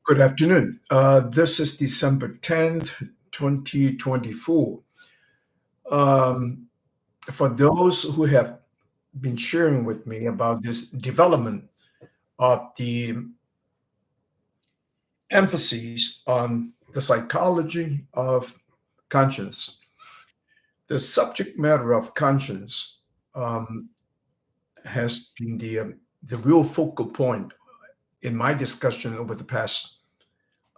Good afternoon. This is December 10th, 2024. Um, for those who have been sharing with me about this development of the emphasis on the psychology of conscience, the subject matter of conscience um, has been the real focal point in my discussion over the past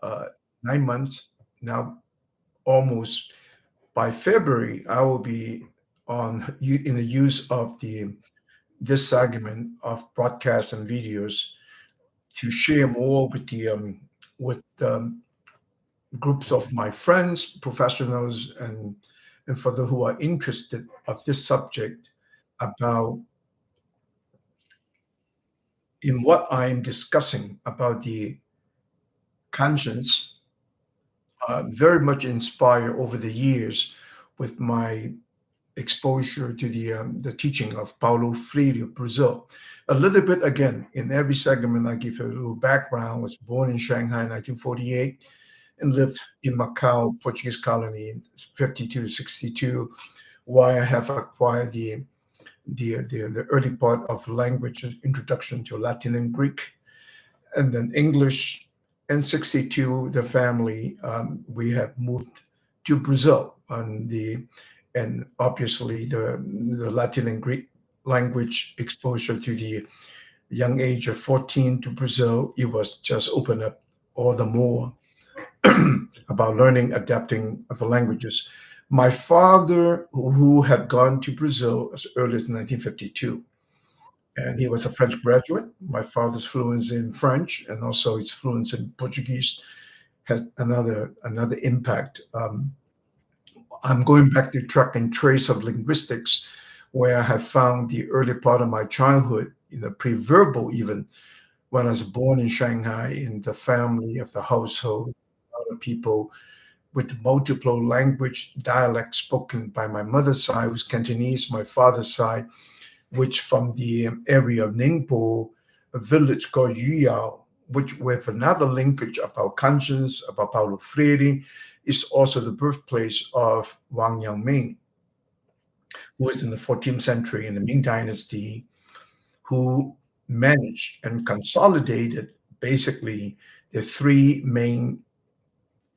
uh, 9 months. Now, almost by February, I will be in the use of the this segment of broadcasts and videos to share more with groups of my friends, professionals, and for those who are interested of this subject about in what I am discussing about the conscience, very much inspired over the years with my exposure to the teaching of Paulo Freire of Brazil. A little bit again in every segment, I give a little background. Was born in Shanghai in 1948 and lived in Macau, Portuguese colony, in 52 to 62. Why I have acquired the early part of language introduction to Latin and Greek, and then English. And 62, the family we have moved to Brazil, and obviously the Latin and Greek language exposure to the young age of 14 to Brazil, it was just open up all the more about learning, adapting the languages. My father, who had gone to Brazil as early as 1952, and he was a French graduate. My father's fluency in French and also his fluency in Portuguese has another impact. I'm going back to track and trace of linguistics, where I have found the early part of my childhood, pre-verbal even, when I was born in Shanghai, in the family of the household, other people with multiple language dialects spoken by my mother's side, who's Cantonese, my father's side, which from the area of Ningpo, a village called Yuyao, which with another linkage about conscience, about Paulo Freire, is also the birthplace of Wang Yangming, who was in the 14th century in the Ming Dynasty, who managed and consolidated basically the three main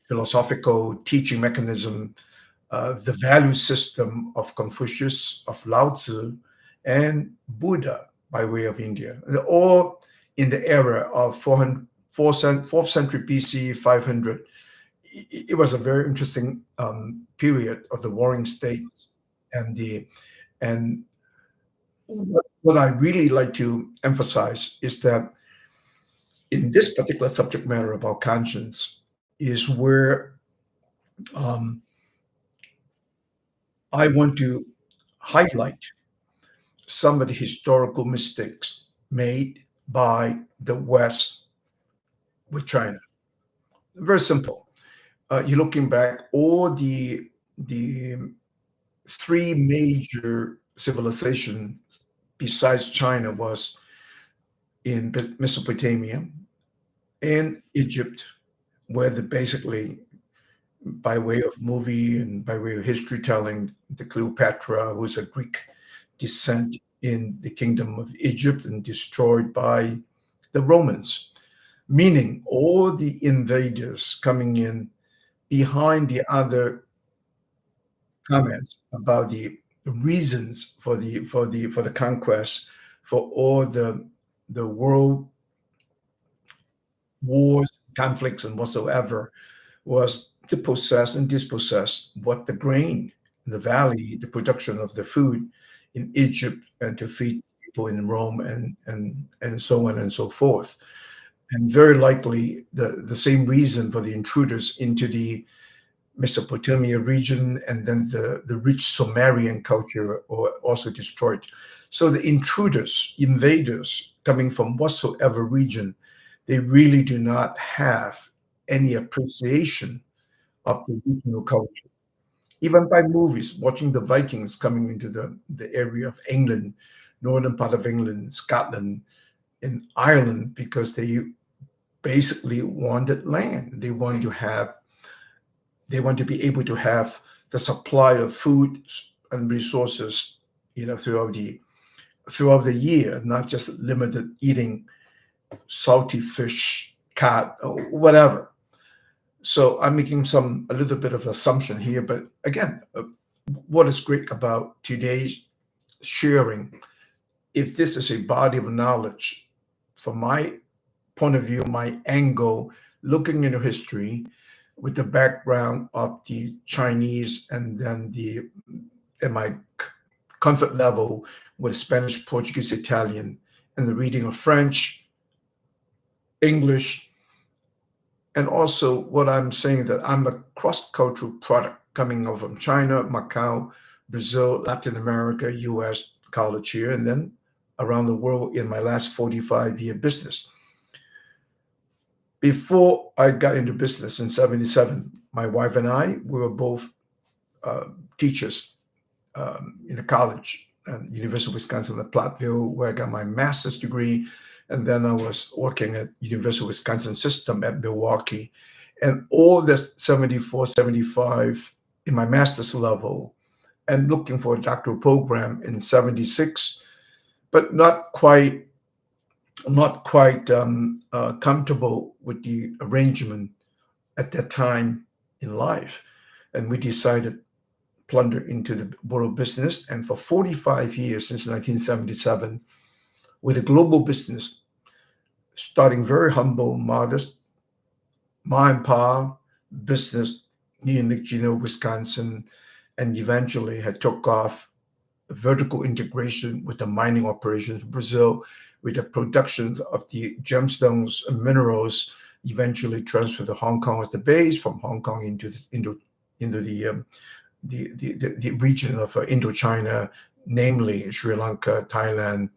philosophical teaching mechanism, the value system of Confucius, of Lao Tzu, and Buddha by way of India. They're all in the era of 4th century BC, 500. It was a very interesting period of the Warring States, and what I really like to emphasize is that in this particular subject matter about conscience is where um, I want to highlight some of the historical mistakes made by the West with China. Very simple. You're looking back, all the three major civilizations besides China was in Mesopotamia and Egypt, where basically by way of movie and by way of history telling, the Cleopatra, who's a Greek descent in the kingdom of Egypt and destroyed by the Romans, meaning all the invaders coming in behind the other comments about the reasons for the conquest, for all the world wars, conflicts, and whatsoever, was to possess and dispossess what the grain in the valley, the production of the food in Egypt, and to feed people in Rome, and so on and so forth. And very likely the same reason for the intruders into the Mesopotamia region, and then the rich Sumerian culture or also destroyed. So the intruders, invaders coming from whatsoever region, they really do not have any appreciation of the regional culture. Even by movies, watching the Vikings coming into the area of England, northern part of England, Scotland, and Ireland, because they basically wanted land. They want to be able to have the supply of food and resources, throughout the year, not just limited eating salty fish, cat, or whatever. So I'm making a little bit of assumption here, but again, what is great about today's sharing, if this is a body of knowledge, from my point of view, my angle, looking into history with the background of the Chinese, and then my comfort level with Spanish, Portuguese, Italian, and the reading of French, English, and also what I'm saying, that I'm a cross-cultural product coming over from China, Macau, Brazil, Latin America, US, college here, and then around the world in my last 45-year business. Before I got into business in 77, my wife and I, we were both teachers in a college at University of Wisconsin at Platteville, where I got my master's degree. And then I was working at University of Wisconsin System at Milwaukee. And all this 74, 75 in my master's level, and looking for a doctoral program in 76, but not quite comfortable with the arrangement at that time in life. And we decided plunder into the world business. And for 45 years, since 1977, with a global business, starting very humble, modest, ma and pa business in Nick, Wisconsin, and eventually had took off vertical integration with the mining operations in Brazil, with the production of the gemstones and minerals, eventually transferred to Hong Kong as the base, from Hong Kong into the region of Indochina, namely Sri Lanka, Thailand,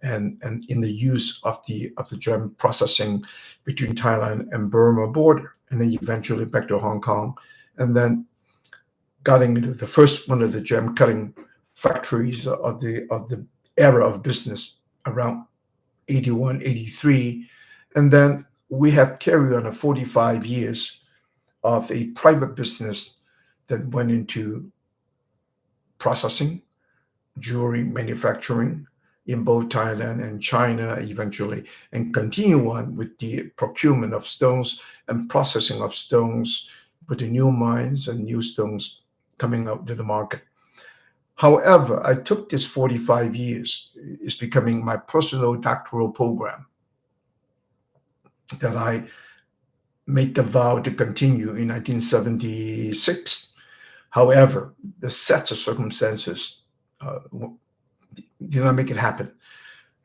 and in the use of the gem processing between Thailand and Burma border, and then eventually back to Hong Kong, and then got into the first one of the gem cutting factories of the era of business around 81, 83. And then we have carried on 45 years of a private business that went into processing, jewelry manufacturing in both Thailand and China eventually, and continue on with the procurement of stones and processing of stones with the new mines and new stones coming out to the market. However, I took this 45 years, it's becoming my personal doctoral program that I made the vow to continue in 1976. However, the sets of circumstances did not make it happen.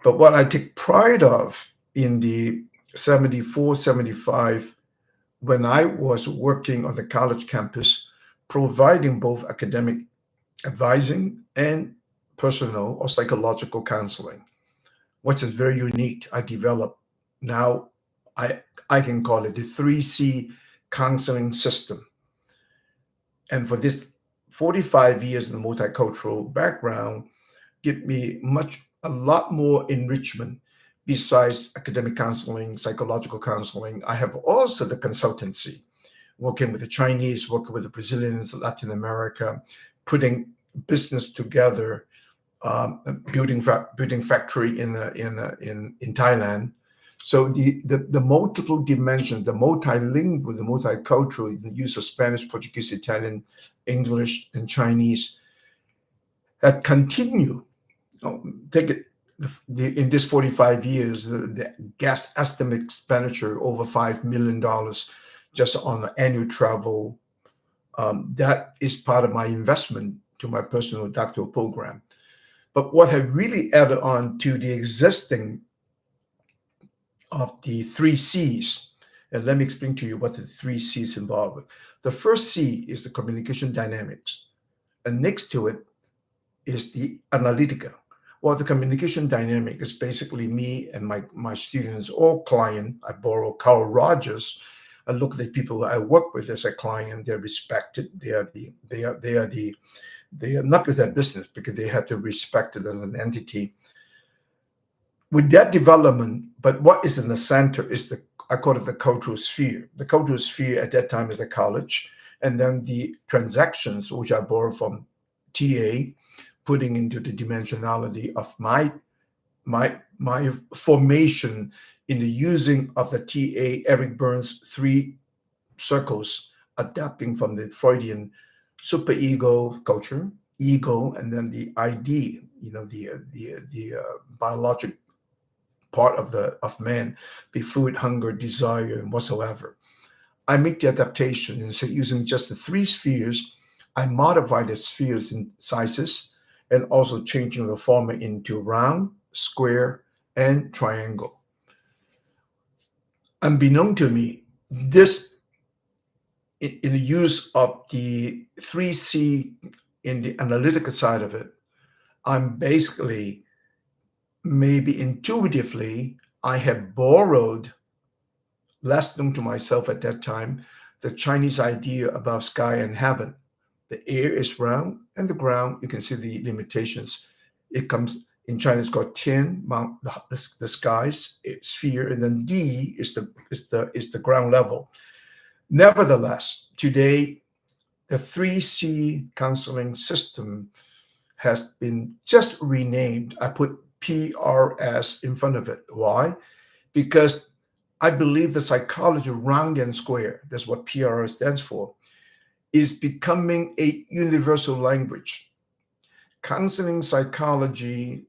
But what I take pride of in the 74, 75, when I was working on the college campus, providing both academic advising and personal or psychological counseling, which is very unique. I developed, now I can call it the 3C counseling system. And for this 45 years in the multicultural background, give me a lot more enrichment besides academic counseling, psychological counseling. I have also the consultancy, working with the Chinese, working with the Brazilians, Latin America, putting business together, building factory in Thailand. So the multiple dimensions, the multilingual, the multicultural, the use of Spanish, Portuguese, Italian, English, and Chinese that continue. Take it in this 45 years, the gas estimate expenditure over $5 million just on the annual travel. That is part of my investment to my personal doctoral program. But what had really added on to the existing of the 3 C's, and let me explain to you what the 3 C's involved with. The first C is the communication dynamics, and next to it is the analytica. Well, the communication dynamic is basically me and my students or client. I borrow Carl Rogers. I look at the people I work with as a client. They're respected. They are not because they're business, because they have to respect it as an entity. With that development, but what is in the center is the I call it the cultural sphere. The cultural sphere at that time is a college, and then the transactions, which I borrow from TA, putting into the dimensionality of my formation in the using of the TA Eric Burns three circles, adapting from the Freudian superego culture, ego, and then the ID, the biologic part of man, be food, hunger, desire, and whatsoever. I make the adaptation and say using just the three spheres, I modify the spheres in sizes and also changing the form into round, square, and triangle. Unbeknown to me, this in the use of the 3C in the analytical side of it, I'm basically, maybe intuitively, I have borrowed, less known to myself at that time, the Chinese idea about sky and heaven. The air is round and the ground, you can see the limitations. It comes in China, it's called Tian, Mount, the skies, sphere, and then D is the ground level. Nevertheless, today, the 3C counseling system has been just renamed. I put PRS in front of it. Why? Because I believe the psychology of round and square, that's what PRS stands for, is becoming a universal language. Counseling psychology,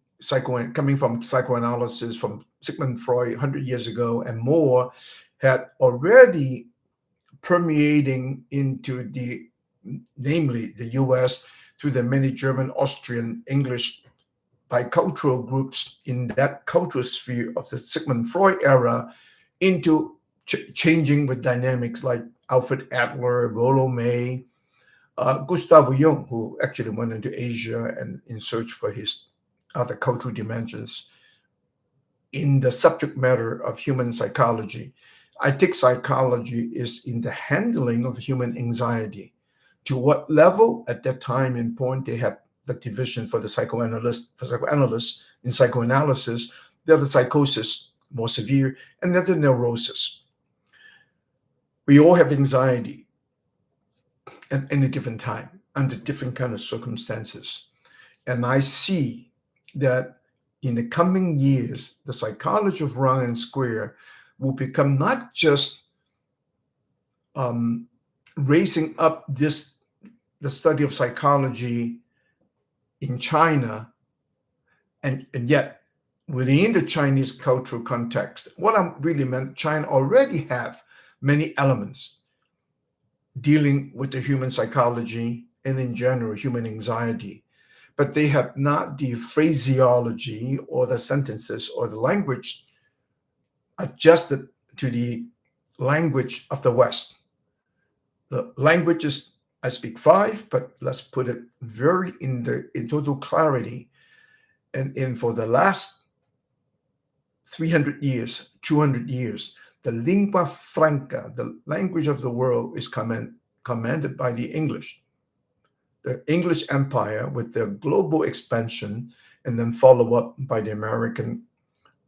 coming from psychoanalysis from Sigmund Freud 100 years ago and more, had already permeating into namely the US, through the many German, Austrian, English bicultural groups in that cultural sphere of the Sigmund Freud era, into changing with dynamics like Alfred Adler, Rollo May, Gustavo Jung, who actually went into Asia and in search for his other cultural dimensions in the subject matter of human psychology. I think psychology is in the handling of human anxiety. To what level at that time and point they have the division for the psychoanalysts in psychoanalysis, they have the psychosis, more severe, and then the neurosis. We all have anxiety at any different time, under different kind of circumstances. And I see that in the coming years, the psychology of round and square will become not just raising up the study of psychology in China, and yet within the Chinese cultural context. What I really meant, China already have many elements dealing with the human psychology and in general human anxiety, but they have not the phraseology or the sentences or the language adjusted to the language of the West. The languages, I speak five, but let's put it very in total clarity. And for the last 300 years, 200 years, the lingua franca, the language of the world, is commanded by the English. The English Empire, with their global expansion, and then follow up by the American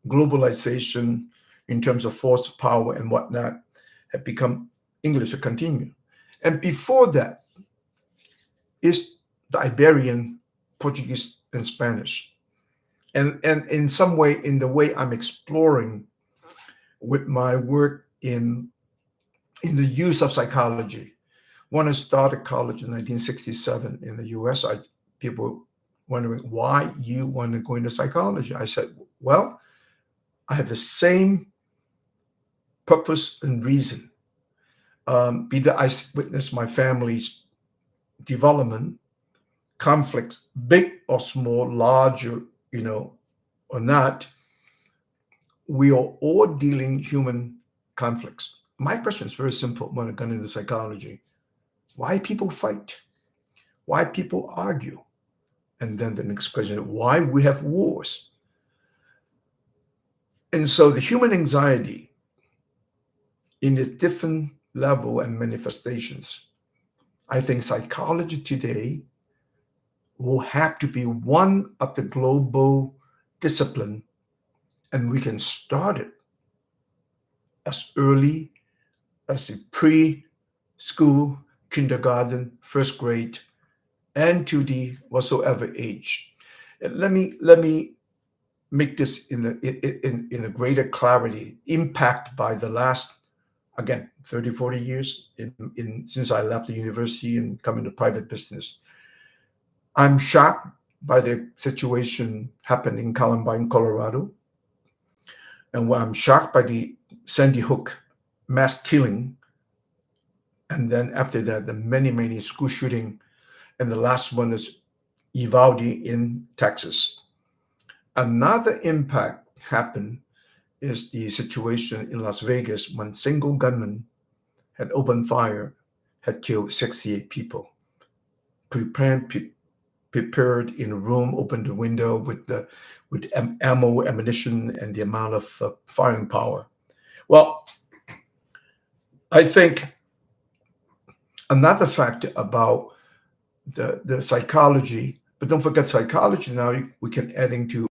globalization in terms of force, power, and whatnot, have become English to continue. And before that is the Iberian, Portuguese, and Spanish. And in some way, in the way I'm exploring with my work in the use of psychology. When I started college in 1967 in the US, people wondering why you want to go into psychology. I said, well, I have the same purpose and reason. Be that I witnessed my family's development, conflicts, big or small, larger, or not, we are all dealing human conflicts. My question is very simple when I got into psychology. Why people fight? Why people argue? And then the next question is why we have wars? And so the human anxiety in its different level and manifestations, I think psychology today will have to be one of the global discipline, and we can start it as early as the preschool, kindergarten, first grade, and to the whatsoever age. Let me make this in a greater clarity. Impact by the last, again, 30, 40 years in since I left the university and come into private business. I'm shocked by the situation happened in Columbine, Colorado, and where I'm shocked by the Sandy Hook mass killing, and then after that, the many school shooting, and the last one is Uvalde in Texas. Another impact happened is the situation in Las Vegas when single gunman had opened fire, had killed 68 people. Prepared, prepared in a room, opened the window with ammo, ammunition, and the amount of firing power. Well, I think another factor about the psychology, but don't forget psychology now, we can add into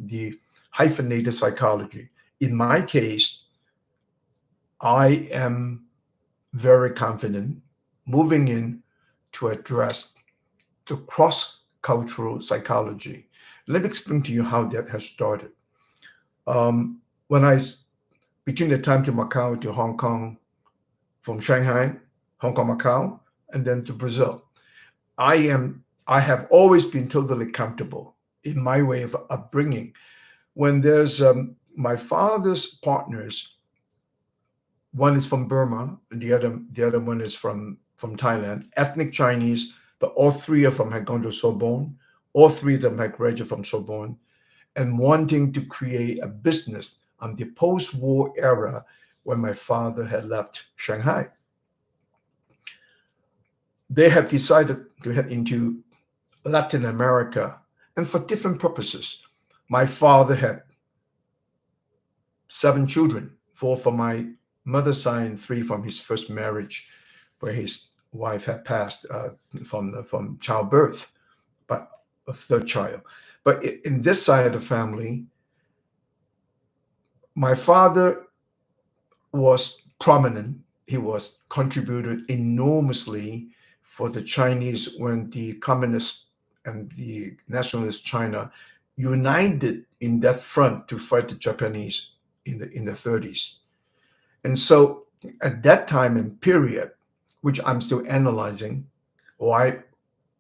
the hyphenated psychology. In my case, I am very confident moving in to address the cross-cultural psychology. Let me explain to you how that has started. When I, between the time to Macau to Hong Kong, from Shanghai, Hong Kong, Macau, and then to Brazil, I have always been totally comfortable in my way of upbringing. When there's my father's partners, one is from Burma, and the other one is from Thailand, ethnic Chinese, but all three of them had gone to Sorbonne. All three of them had graduated from Sorbonne, and wanting to create a business on the post-war era when my father had left Shanghai. They have decided to head into Latin America, and for different purposes. My father had 7 children, 4 from my mother's side and 3 from his first marriage, where his wife had passed from childbirth, but a third child. But in this side of the family, my father was prominent. He was contributed enormously for the Chinese when the communists and the nationalist China united in that front to fight the Japanese in the 30s. And so at that time and period, which I'm still analyzing, why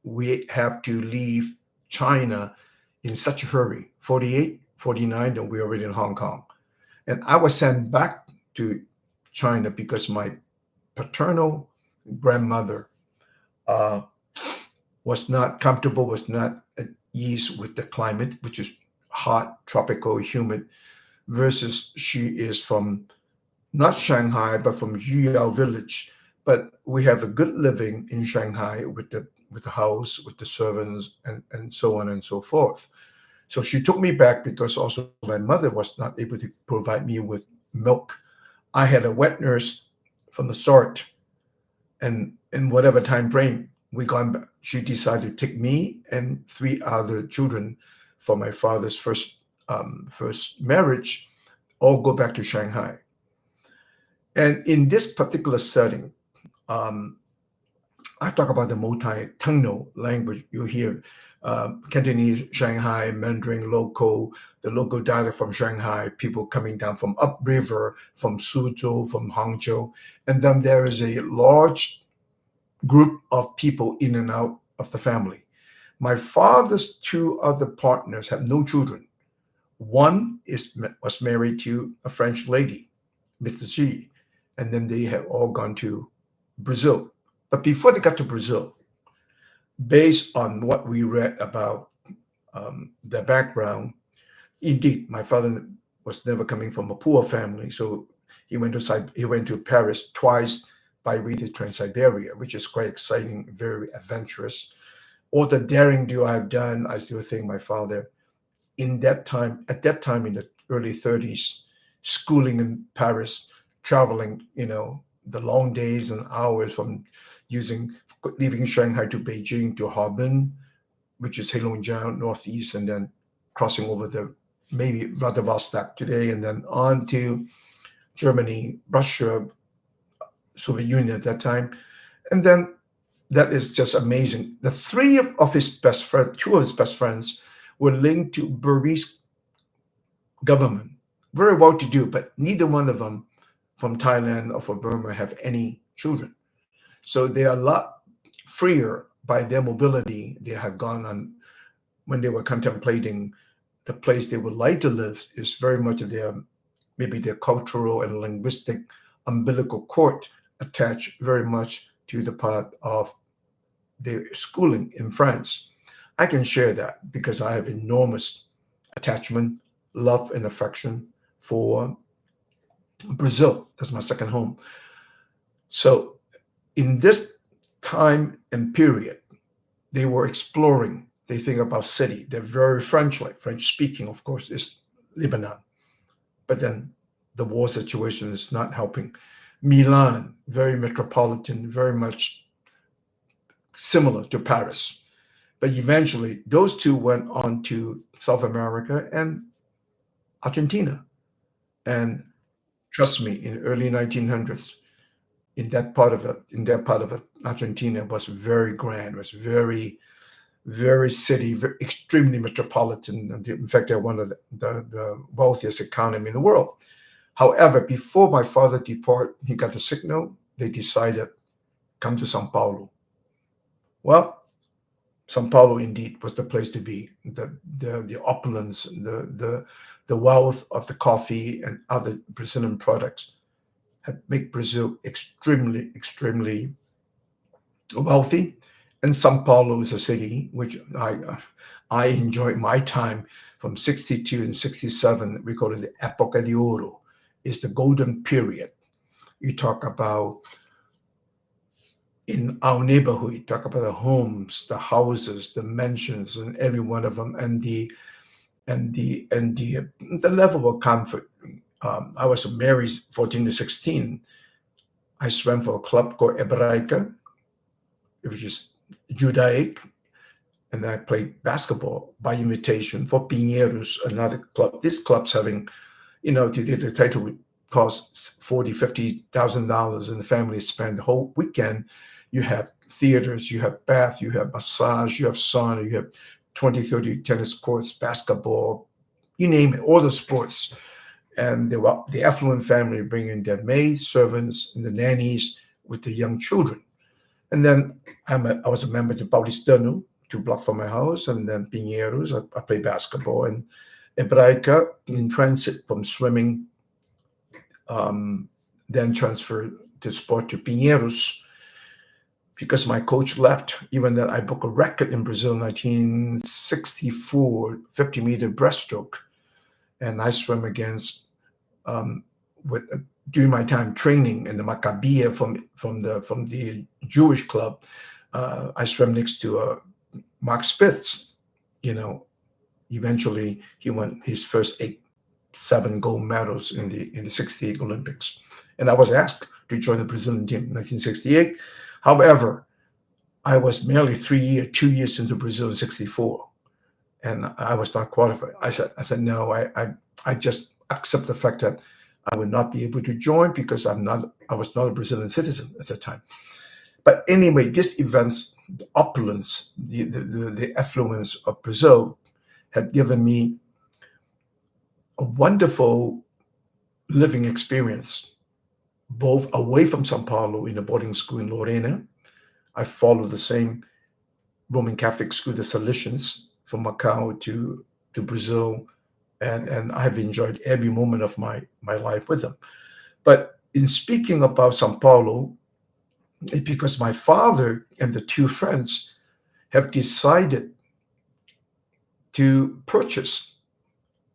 we have to leave China in such a hurry, 48, 49, and we're already in Hong Kong. And I was sent back to China because my paternal grandmother was not comfortable, was not at ease with the climate, which is hot, tropical, humid, versus she is from not Shanghai, but from Yuyao village. But we have a good living in Shanghai with the house, with the servants, and so on and so forth. So she took me back because also my mother was not able to provide me with milk. I had a wet nurse from the start, and in whatever time frame we gone back, she decided to take me and 3 other children from my father's first marriage, all go back to Shanghai. And in this particular setting, I talk about the multi-tonal language. You hear Cantonese, Shanghai, Mandarin, local, the local dialect from Shanghai, people coming down from upriver, from Suzhou, from Hangzhou. And then there is a large group of people in and out of the family. My father's 2 other partners have no children. One was married to a French lady, Mr. Xi, and then they have all gone to Brazil. But before they got to Brazil, based on what we read about their background, indeed, my father was never coming from a poor family, so he went to Paris twice by way to Trans-Siberia, which is quite exciting, very adventurous. All the daring do I've done, I still think my father, at that time in the early 30s, schooling in Paris, traveling, the long days and hours from leaving Shanghai to Beijing to Harbin, which is Heilongjiang, northeast, and then crossing over maybe Vladivostok today, and then on to Germany, Russia, Soviet Union at that time. And then that is just amazing. The three of his best friends, two of his best friends, were linked to Burmese government, very well to do, but neither one of them from Thailand or from Burma have any children. So they are a lot freer by their mobility. They have gone on when they were contemplating the place they would like to live is very much their maybe their cultural and linguistic umbilical cord attached very much to the part of their schooling in France. I can share that because I have enormous attachment, love, and affection for Brazil. That's my second home. So in this time and period, they were exploring. They think about city. They're very French-like. French speaking, of course, is Lebanon. But then the war situation is not helping. Milan, very metropolitan, very much similar to Paris. But eventually, those two went on to South America and Argentina. And trust me, in early 1900s, in that part of it, Argentina was very grand, was very, very city, very, extremely metropolitan. In fact, they're one of the wealthiest economy in the world. However, before my father departed, he got the signal. They decided, come to Sao Paulo. Well, Sao Paulo indeed was the place to be. The opulence, the wealth of the coffee and other Brazilian products had made Brazil extremely, extremely wealthy. And Sao Paulo is a city which I enjoyed my time from 62 and 67. We call it the Época de Ouro. It's the golden period. You talk about in our neighborhood, you talk about the homes, the houses, the mansions, and every one of them, and the level of comfort. I was married 14 to 16. I swam for a club called Hebraica, which is Judaic, and I played basketball by invitation for Pinheiros, another club. This club's having, the title would cost $40,000-$50,000, and the family spend the whole weekend. You have theaters, you have bath, you have massage, you have sauna, you have 20, 30 tennis courts, basketball, you name it, all the sports. And the affluent family bringing their maids, servants, and the nannies with the young children. And then I was a member to Paulistano, 2 blocks from my house, and then Pinheiros, I played basketball, and Hebraica in transit from swimming, then transferred to sport to Pinheiros because my coach left, even though I broke a record in Brazil in 1964, 50-meter breaststroke. And I swam against, during my time training in the Maccabia from the Jewish club, I swam next to Mark Spitz. Eventually he won his first 7 gold medals in the 68 Olympics. And I was asked to join the Brazilian team in 1968. However, I was merely 2 years into Brazil in 64, and I was not qualified. I said no. I just accept the fact that I would not be able to join because I was not a Brazilian citizen at the time. But anyway, these events, the opulence, the affluence of Brazil had given me a wonderful living experience, both away from Sao Paulo in a boarding school in Lorena. I followed the same Roman Catholic school, the Salesians, from Macau to Brazil, and I've enjoyed every moment of my life with them. But in speaking about Sao Paulo, it's because my father and the 2 friends have decided to purchase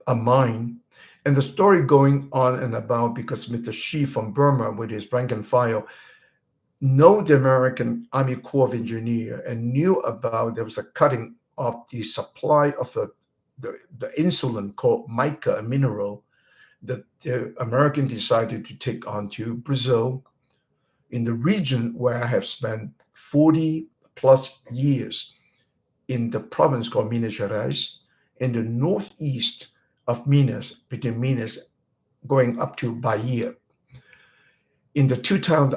a mine. And the story going on and about because Mr. Xi from Burma, with his rank and file, know the American Army Corps of Engineers and knew about there was a cutting of the supply of the insulin called mica, a mineral that the American decided to take on to Brazil, in the region where I have spent 40 plus years, in the province called Minas Gerais, in the northeast of Minas, between Minas going up to Bahia. in the two towns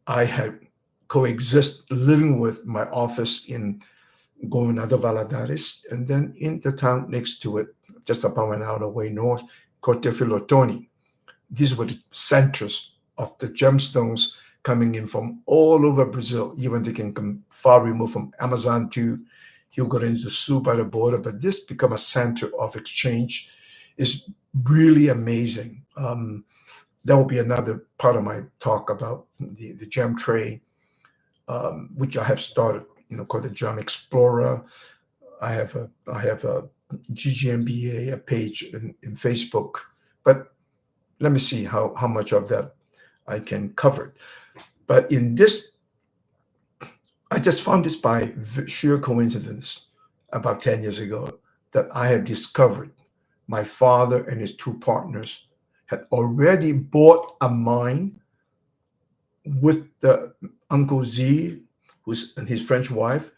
I had coexist living with my office in Governador Valadares, and then in the town next to it, just about an hour away north, Cortefilotoni. These were the centers of the gemstones coming in from all over Brazil. Even they can come far removed from Amazon to Rio Grande do Sul by the border, but this become a center of exchange. Is really amazing. That will be another part of my talk about the gem trade, which I have started, called the Gem Explorer. I have a GGMBA a page in Facebook, but let me see how much of that I can cover. But in this, I just found this by sheer coincidence about 10 years ago, that I had discovered my father and his two partners had already bought a mine with the Uncle Z, who's and his French wife,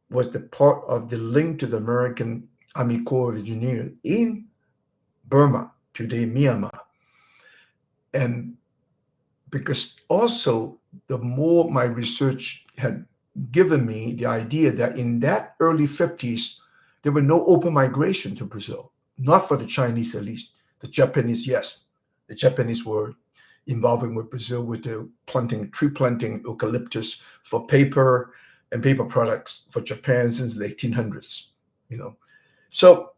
was the part of the link to the American Army Corps of Engineers in Burma, today Myanmar. And because also the more my research had given me the idea that in that early 50s, there were no open migration to Brazil, not for the Chinese at least. The Japanese, yes. The Japanese were involving with Brazil with the tree planting eucalyptus for paper and paper products for Japan since the 1800s, So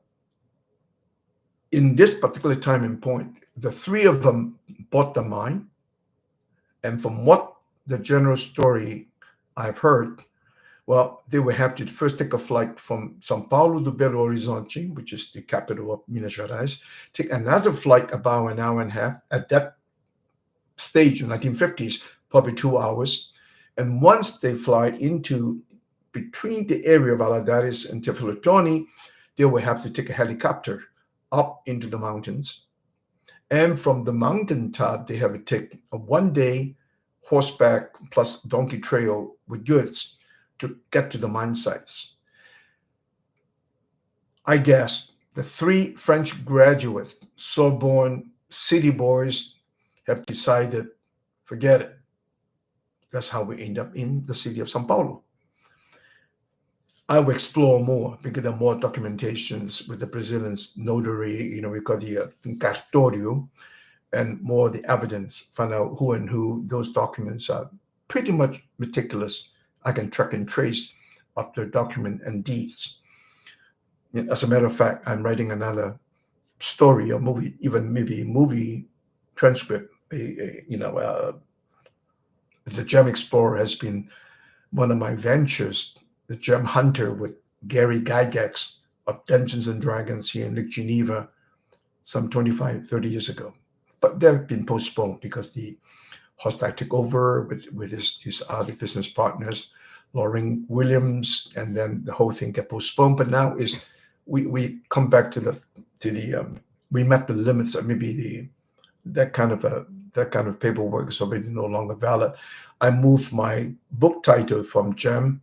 in this particular time and point, the three of them bought the mine. And from what the general story I've heard, well, they would have to first take a flight from Sao Paulo to Belo Horizonte, which is the capital of Minas Gerais, take another flight about an hour and a half. At that stage in the 1950s, probably 2 hours. And once they fly into between the area of Valadares and Teflotoni, they will have to take a helicopter up into the mountains. And from the mountaintop, they have to take a 1-day horseback plus donkey trail with goods to get to the mine sites. I guess the three French graduates, Sorbonne city boys, have decided, forget it. That's how we end up in the city of Sao Paulo. I will explore more because there are more documentations with the Brazilians notary, we call the cartório, and more the evidence, find out who and who. Those documents are pretty much meticulous. I can track and trace up the document and deeds. As a matter of fact, I'm writing another story or movie, even maybe movie transcript. The Gem Explorer has been one of my ventures, the Gem Hunter with Gary Gygax of Dungeons and Dragons here in Lake Geneva some 25, 30 years ago. But they've been postponed because the hostile took over with his other business partners, Lauren Williams, and then the whole thing got postponed. But now we come back to the we met the limits of maybe that kind of paperwork is already no longer valid. I moved my book title from Gem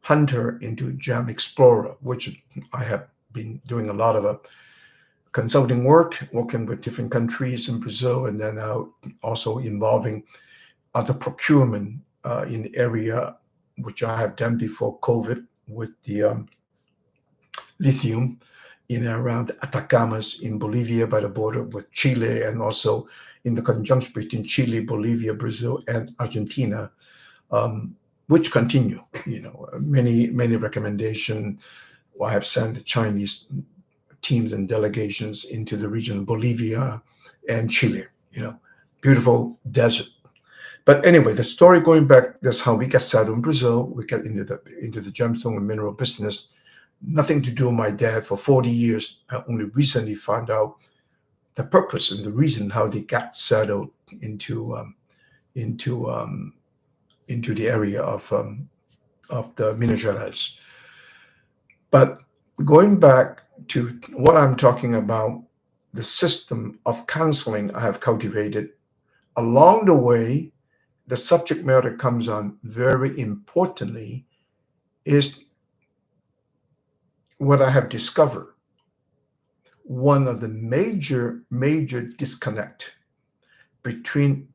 Hunter into Gem Explorer, which I have been doing a lot of consulting work, working with different countries in Brazil, and then also involving other procurement in the area, which I have done before COVID with the lithium in and around Atacamas in Bolivia by the border with Chile, and also in the conjunction between Chile, Bolivia, Brazil, and Argentina, which continue. Many recommendations. I have sent the Chinese teams and delegations into the region of Bolivia and Chile. Beautiful desert. But anyway, the story going back, that's how we got settled in Brazil. We got into the gemstone and mineral business. Nothing to do with my dad for 40 years. I only recently found out the purpose and the reason how they got settled into the area of the Minas Gerais. But going back to what I'm talking about, the system of counseling I have cultivated, along the way, the subject matter comes on very importantly is what I have discovered. One of the major disconnect between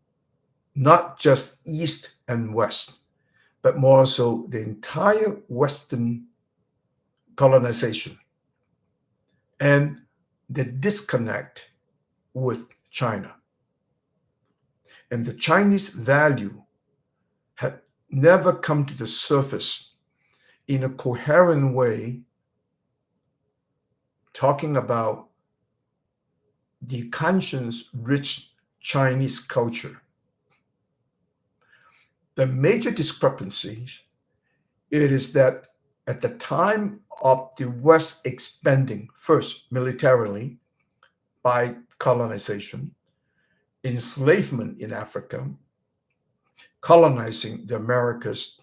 not just East and West, but more so the entire Western colonization and the disconnect with China. And the Chinese value had never come to the surface in a coherent way, talking about the conscience-rich Chinese culture. The major discrepancies it is that at the time of the West expanding, first militarily by colonization, enslavement in Africa, colonizing the Americas,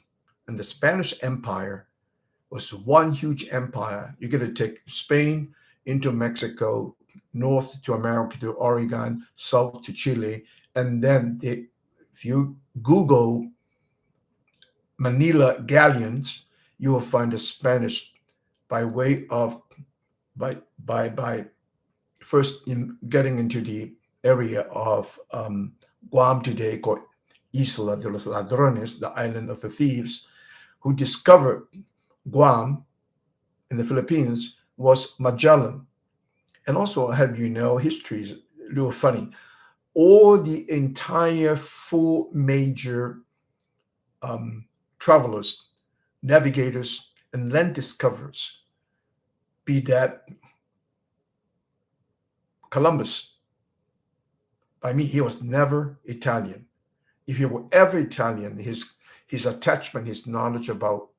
and the Spanish Empire was one huge empire. You're going to take Spain into Mexico, north to America to Oregon, south to Chile, and then if you Google Manila galleons, you will find the Spanish by way of by first in getting into the area of Guam today, called Isla de los Ladrones, the island of the thieves, who discovered Guam in the Philippines was Magellan. And also, have you know, history is a little funny. All the entire four major travelers, navigators, and land discoverers, be that Columbus, by me, he was never Italian. If he were ever Italian, his attachment, his knowledge about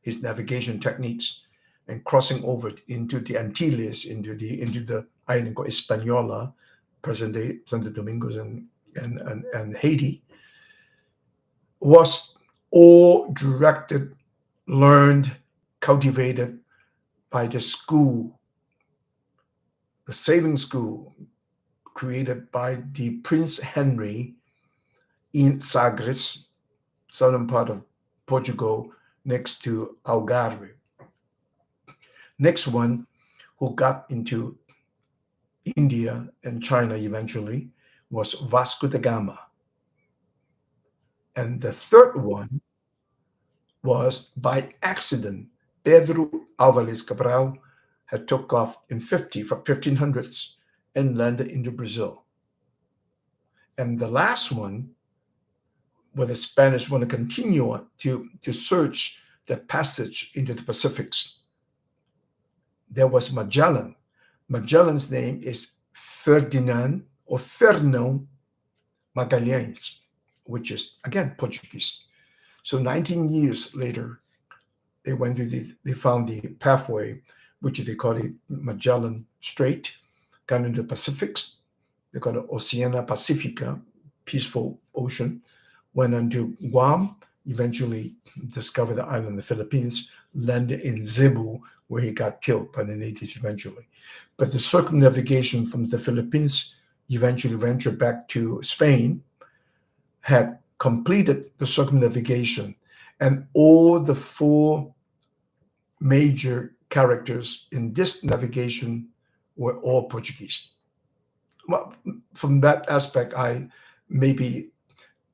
his navigation techniques and crossing over into the Antilles, into the island called Hispaniola, present day Santo Domingos and Haiti, was all directed, learned, cultivated by the school, the sailing school created by the Prince Henry in Sagres, southern part of Portugal, next to Algarve. Next one, who got into India and China eventually, was Vasco da Gama. And the third one was by accident. Pedro Alvarez Cabral had took off in 1500s and landed into Brazil. And the last one, where the Spanish want to continue on to search the passage into the Pacifics, there was Magellan. Magellan's name is Ferdinand or Fernão Magalhães, which is, again, Portuguese. So 19 years later, they went to they found the pathway, which they call it Magellan Strait, got into the Pacifics. They call it Oceania Pacifica, peaceful ocean, went onto Guam, eventually discovered the island of the Philippines, landed in Cebu, where he got killed by the natives eventually. But the circumnavigation from the Philippines, eventually ventured back to Spain, had completed the circumnavigation, and all the four major characters in this navigation were all Portuguese. Well, from that aspect, I maybe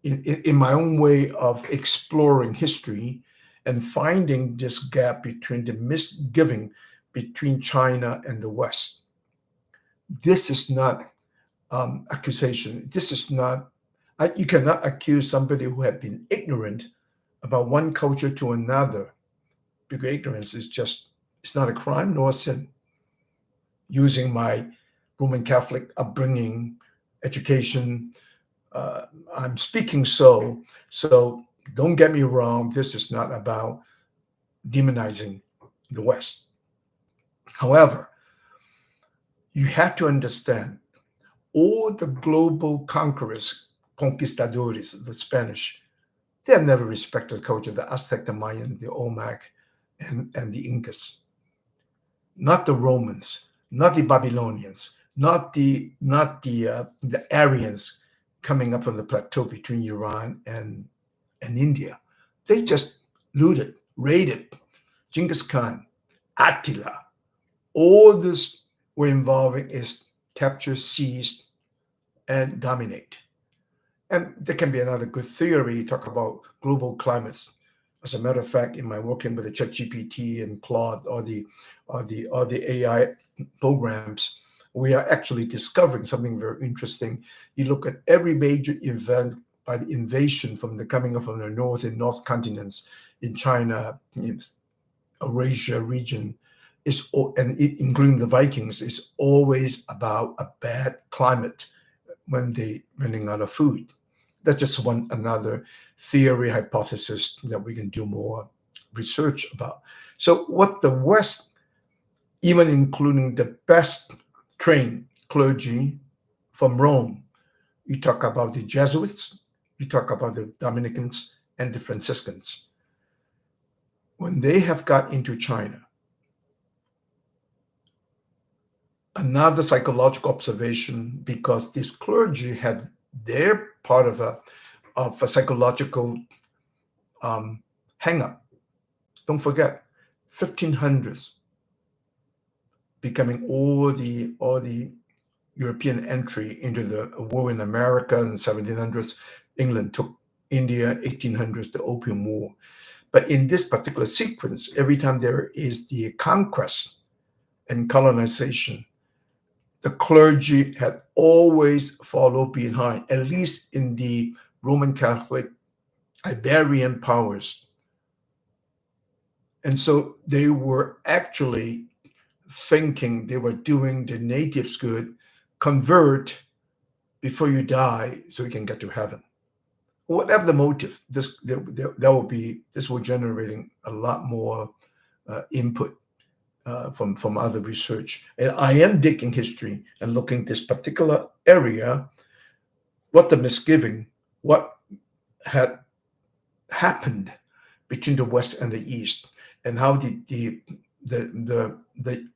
in my own way of exploring history and finding this gap between the misgiving between China and the West. This is not accusation. This is not, you cannot accuse somebody who had been ignorant about one culture to another, because ignorance is just, it's not a crime nor a sin. Using my Roman Catholic upbringing, education, I'm speaking so don't get me wrong, this is not about demonizing the West. However, you have to understand all the global conquerors, conquistadores, the Spanish, they have never respected the culture, the Aztec, the Mayan, the Olmec, and the Incas. Not the Romans, not the Babylonians, not the Aryans coming up from the plateau between Iran and India. They just looted, raided. Genghis Khan, Attila, all this were involving is capture, seize, and dominate. And there can be another good theory, talk about global climates. As a matter of fact, in my working with the ChatGPT and Claude or the AI programs, we are actually discovering something very interesting. You look at every major event by the invasion from the coming from the north and north continents in China, in Eurasia region, including the Vikings, is always about a bad climate when they running out of food. That's just another theory hypothesis that we can do more research about. So what the West, even including the best trained clergy from Rome, you talk about the Jesuits, you talk about the Dominicans and the Franciscans. When they have got into China, another psychological observation, because this clergy had their part of a psychological hang up. Don't forget, 1500s becoming all the European entry into the war in America in the 1700s. England took India, 1800s, the Opium War. But in this particular sequence, every time there is the conquest and colonization, the clergy had always followed behind, at least in the Roman Catholic Iberian powers. And so they were actually thinking they were doing the natives good, convert before you die so you can get to heaven. Whatever the motive, this will generating a lot more input from other research. And I am digging history and looking this particular area, what the misgiving, what had happened between the West and the East, and how did the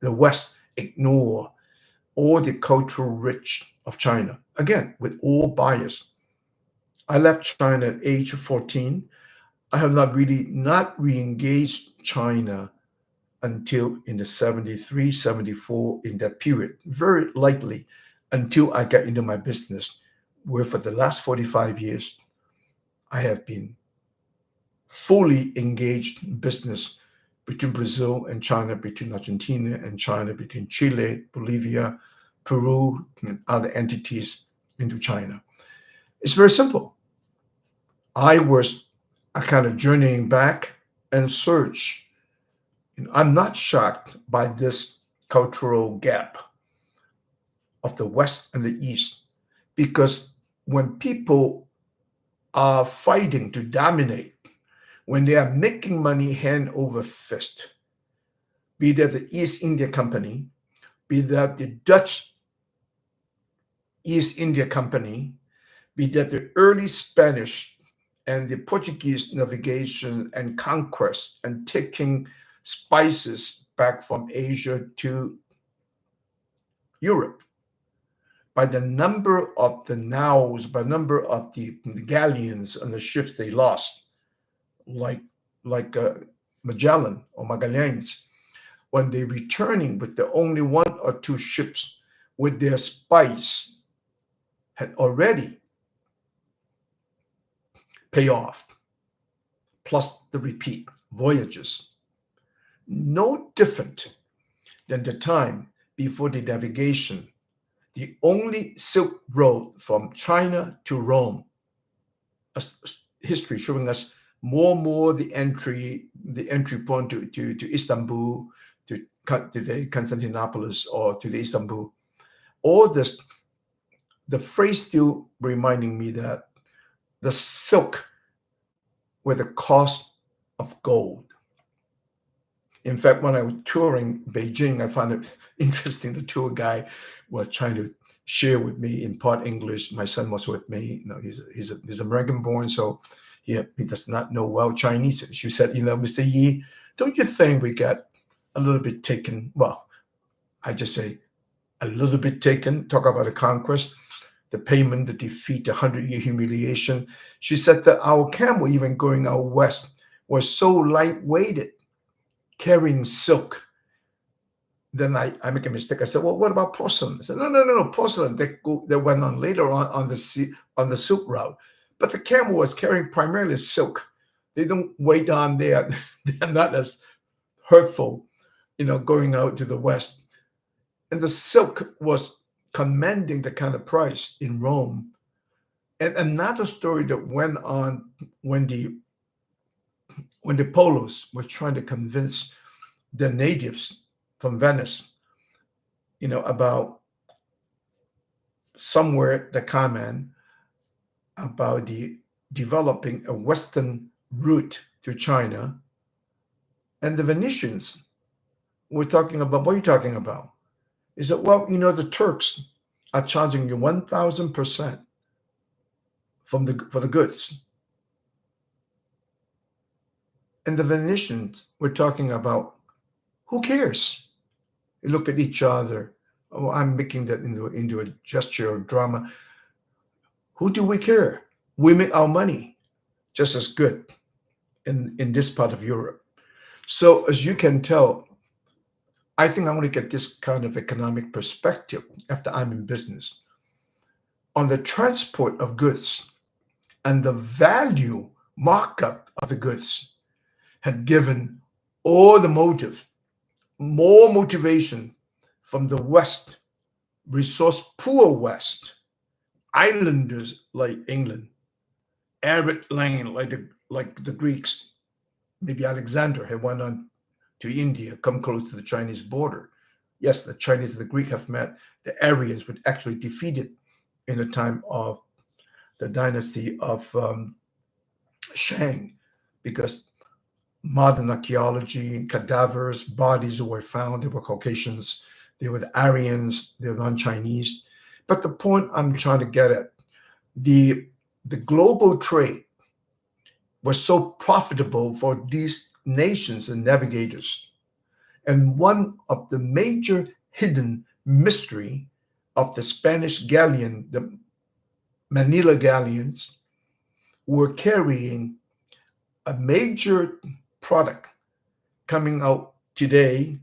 West ignore all the cultural rich of China, again with all bias. I left China at age 14. I have not re-engaged China until in the 73, 74, in that period, very likely until I got into my business, where for the last 45 years, I have been fully engaged in business between Brazil and China, between Argentina and China, between Chile, Bolivia, Peru, and other entities into China. It's very simple. I was a kind of journeying back and search. I'm not shocked by this cultural gap of the West and the East, because when people are fighting to dominate, when they are making money hand over fist, be that the East India Company, be that the Dutch East India Company, be that the early Spanish and the Portuguese navigation and conquest and taking spices back from Asia to Europe, by the number of the naus, by number of the galleons and the ships they lost, like Magellan or Magallanes, when they returning with the only one or two ships with their spice, had already paid off, plus the repeat voyages. No different than the time before the navigation, the only Silk Road from China to Rome. History showing us more and more the entry point to Istanbul, to the Constantinopolis or to the Istanbul. All this, the phrase still reminding me that the silk were the cost of gold. In fact, when I was touring Beijing, I found it interesting. The tour guy was trying to share with me in part English. My son was with me. He's American-born, so he does not know well Chinese. She said, Mr. Yi, don't you think we got a little bit taken? Well, I just say a little bit taken. Talk about the conquest, the payment, the defeat, the 100-year humiliation. She said that our camel, even going out west, was so light-weighted, carrying silk then I make a mistake. I said, well, what about porcelain? I said, no, porcelain. They went on later on the silk route, but the camel was carrying primarily silk. They don't weigh down there. They're not as hurtful, going out to the west. And the silk was commanding the kind of price in Rome. And another story that went on when the Polos were trying to convince the natives from Venice, about somewhere the Kamen, about the developing a western route to China. And the Venetians were talking about, what are you talking about? He said, well, the Turks are charging you 1,000% for the goods. And the Venetians were talking about, who cares? You look at each other. Oh, I'm making that into a gesture of drama. Who do we care? We make our money just as good in this part of Europe. So as you can tell, I think I want to get this kind of economic perspective after I'm in business on the transport of goods and the value markup of the goods had given all the motive, more motivation from the West, resource poor West, islanders like England, arid land like the Greeks. Maybe Alexander had went on to India, come close to the Chinese border. Yes, the Chinese and the Greek have met. The Aryans were actually defeated in the time of the dynasty of Shang, because modern archaeology, cadavers, bodies were found. They were Caucasians, they were the Aryans, they were non-Chinese. But the point I'm trying to get at, the global trade was so profitable for these nations and navigators. And one of the major hidden mystery of the Spanish galleon, the Manila galleons, were carrying a major product coming out today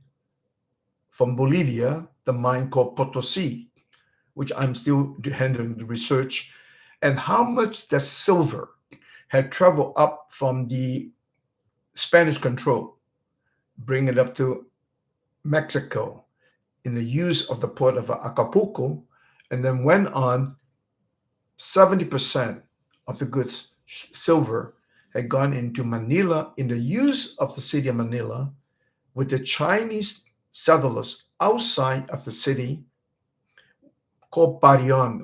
from Bolivia, the mine called Potosi, which I'm still handling the research, and how much the silver had traveled up from the Spanish control, bring it up to Mexico in the use of the port of Acapulco, and then went on 70% of the goods, silver, had gone into Manila in the use of the city of Manila, with the Chinese settlers outside of the city called Parion.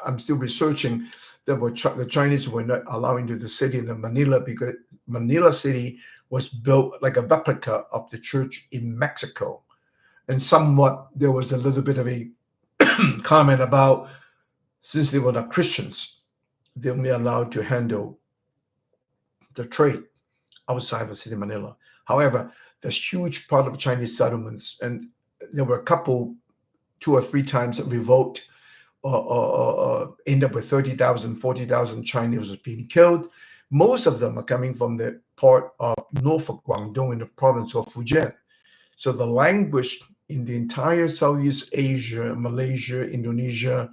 I'm still researching that the Chinese were not allowing to the city in Manila because Manila city was built like a replica of the church in Mexico. And somewhat there was a little bit of a comment about, since they were not Christians, they only allowed to handle the trade outside of the city of Manila. However, there's huge part of Chinese settlements, and there were a couple, 2 or 3 times that revolt or end up with 30,000, 40,000 Chinese being killed. Most of them are coming from the part of Norfolk, Guangdong, in the province of Fujian. So the language in the entire Southeast Asia, Malaysia, Indonesia,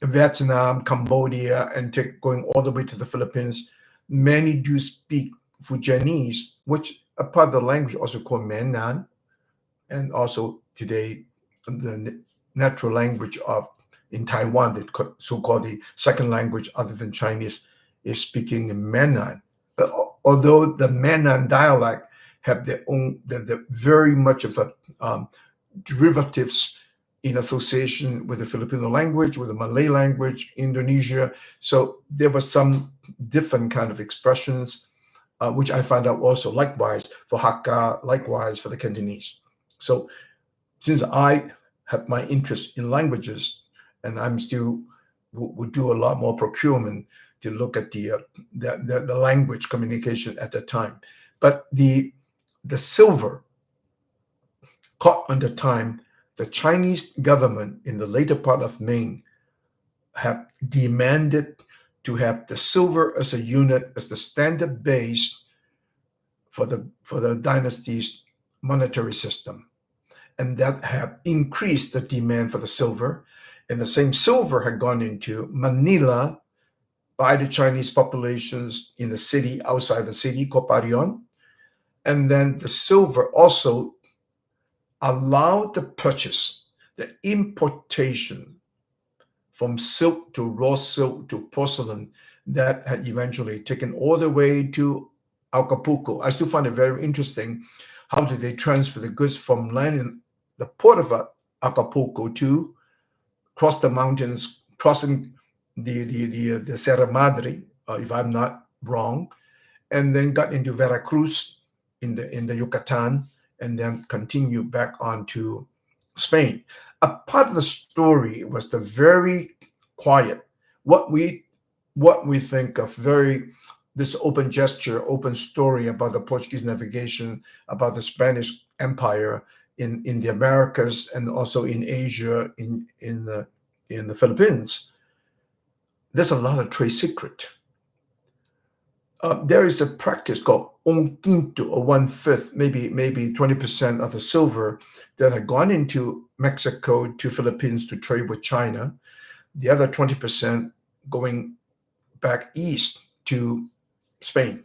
Vietnam, Cambodia, and going all the way to the Philippines, many do speak Fujianese, which a part of the language also called Mainnan, and also today the natural language of in Taiwan, the so-called the second language other than Chinese, is speaking in Mainnan. But although the Mainnan dialect have their own, the very much of a derivatives in association with the Filipino language, with the Malay language, Indonesia. So there were some different kind of expressions, which I found out also likewise for Hakka, likewise for the Cantonese. So since I have my interest in languages, and I'm still would do a lot more procurement to look at the language communication at the time. But the silver caught on the time, the Chinese government in the later part of Ming have demanded to have the silver as a unit, as the standard base for the dynasties monetary system, and that had increased the demand for the silver. And the same silver had gone into Manila by the Chinese populations in the city, outside the city, Coparion. And then the silver also allowed the purchase, the importation from silk to raw silk to porcelain that had eventually taken all the way to Acapulco. I still find it very interesting. How did they transfer the goods from land in the port of Acapulco to cross the mountains, crossing the Sierra Madre, if I'm not wrong, and then got into Veracruz in the Yucatan, and then continue back on to Spain. A part of the story was the very quiet, what we think of very this open gesture, open story about the Portuguese navigation, about the Spanish Empire in the Americas and also in Asia, in the Philippines. There's a lot of trade secret. There is a practice called un quinto, or 1/5, maybe 20% of the silver that had gone into Mexico to Philippines to trade with China. The other 20% going back east to Spain.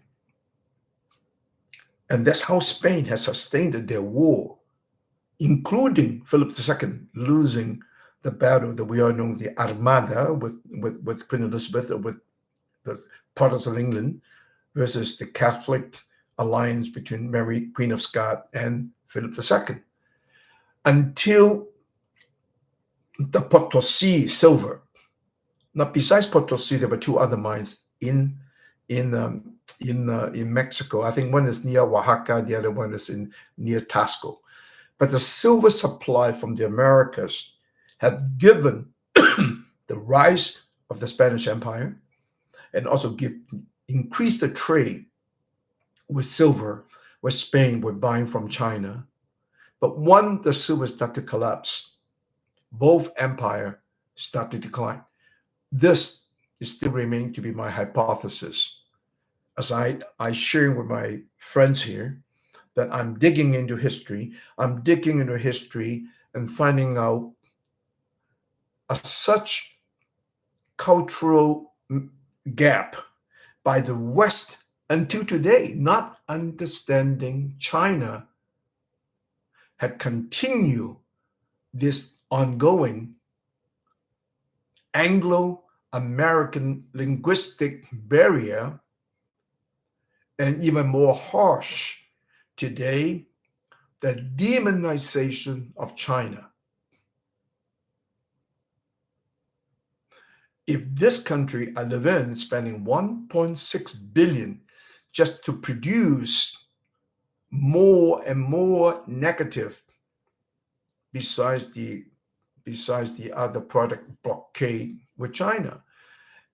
And that's how Spain has sustained their war, including Philip II losing the battle that we all know, the Armada, with Queen Elizabeth, or with the Protestant England, versus the Catholic alliance between Mary, Queen of Scots, and Philip II. Until the Potosi silver. Now, besides Potosi, there were two other mines in Mexico. I think one is near Oaxaca, the other one is near Tasco. But the silver supply from the Americas had given the rise of the Spanish Empire, and also increased the trade with silver, where Spain were buying from China. But when the silver started to collapse, both empires start to decline. This is still remaining to be my hypothesis. As I share with my friends here, that I'm digging into history. I'm digging into history and finding out such cultural gap by the West until today, not understanding China, had continued this ongoing Anglo-American linguistic barrier, and even more harsh today, the demonization of China. If this country I live in is spending 1.6 billion just to produce more and more negative, besides the other product blockade with China,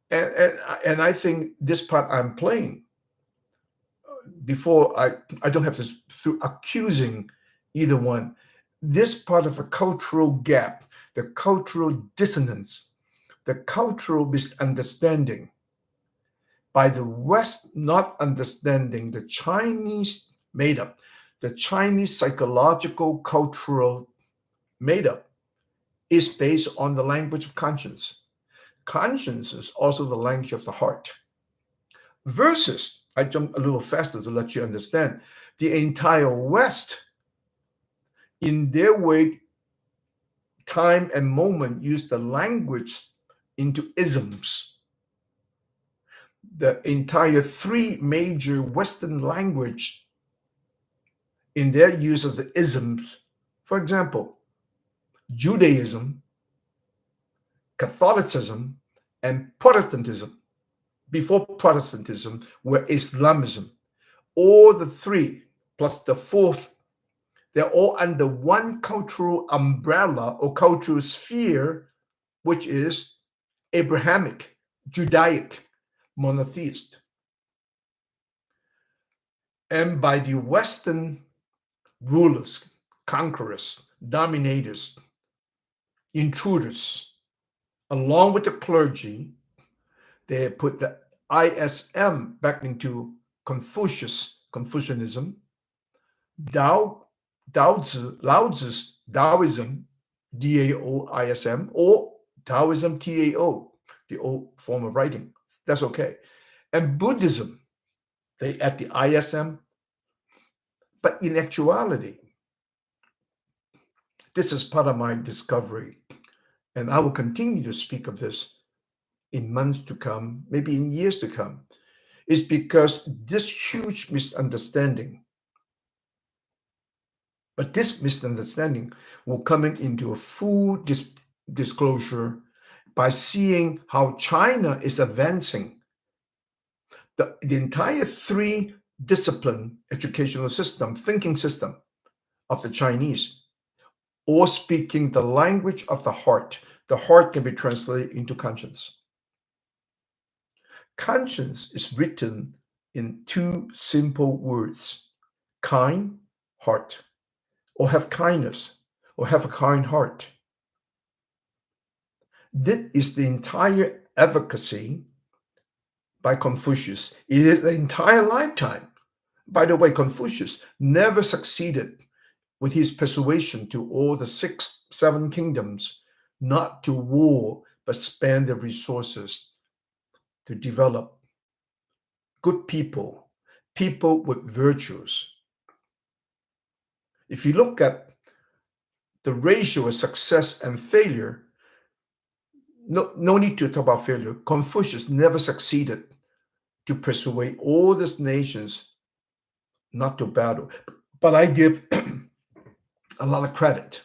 and I think this part I'm playing, before I don't have to through accusing either one. This part of a cultural gap, the cultural dissonance, the cultural misunderstanding by the West, not understanding the Chinese made up, the Chinese psychological cultural made up, is based on the language of conscience. Conscience is also the language of the heart. Versus, I jump a little faster to let you understand, the entire West, in their way, time and moment, use the language into isms. The entire three major Western language, in their use of the isms, for example, Judaism, Catholicism, and Protestantism. Before Protestantism were Islamism. All the three, plus the fourth, they're all under one cultural umbrella or cultural sphere, which is Abrahamic, Judaic, monotheist. And by the Western rulers, conquerors, dominators, intruders, along with the clergy, they put the ISM back into Confucianism, Tao Lao Tzu's Taoism, Daoism, or Taoism, Tao, the old form of writing. That's okay. And Buddhism, they add the ISM. But in actuality, this is part of my discovery. And I will continue to speak of this in months to come, maybe in years to come, is because this huge misunderstanding, but this misunderstanding will coming into a full disclosure by seeing how China is advancing. The entire three discipline educational system, thinking system of the Chinese, or speaking the language of the heart. The heart can be translated into conscience. Conscience is written in two simple words: kind, heart, or have kindness, or have a kind heart. This is the entire advocacy by Confucius. It is the entire lifetime. By the way, Confucius never succeeded with his persuasion to all the 7 kingdoms not to war, but spend their resources to develop good people, people with virtues. If you look at the ratio of success and failure, no need to talk about failure. Confucius never succeeded to persuade all these nations not to battle. But I give a lot of credit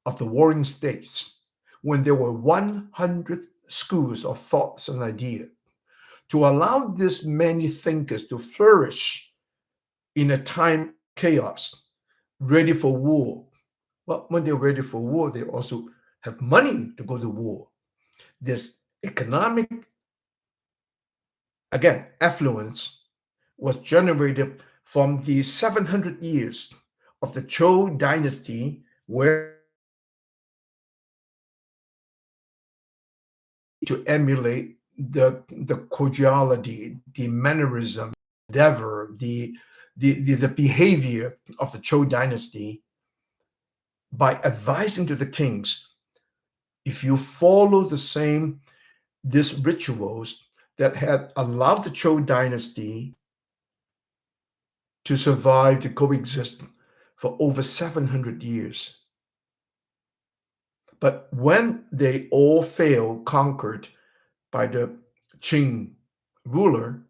of the warring states when there were 100 schools of thoughts and ideas to allow these many thinkers to flourish in a time of chaos, ready for war. Well, when they're ready for war, they also have money to go to war. This economic, again, affluence was generated from the 700 years of the Zhou dynasty, where to emulate the cordiality, the mannerism, endeavor, the behavior of the Zhou dynasty by advising to the kings, if you follow these rituals that had allowed the Zhou dynasty to survive, to coexist for over 700 years. But when they all failed, conquered by the Qing ruler,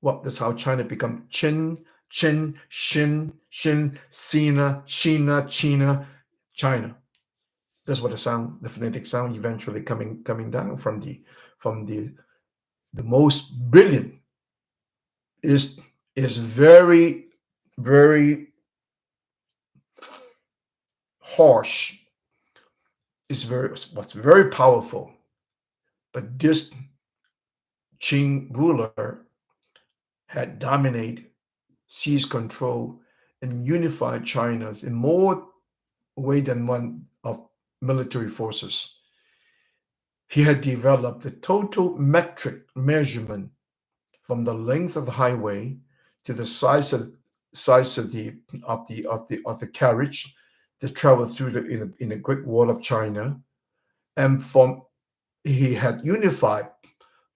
well, that's how China become Qin, Xin, Xin, Sina, Shina, China, China. That's what the phonetic sound eventually coming down from the most brilliant is very, very harsh. What's very powerful. But this Qing ruler had dominated, seized control, and unified China in more way than one of military forces. He had developed the total metric measurement from the length of the highway to the size of the carriage that traveled through in the Great Wall of China, and he had unified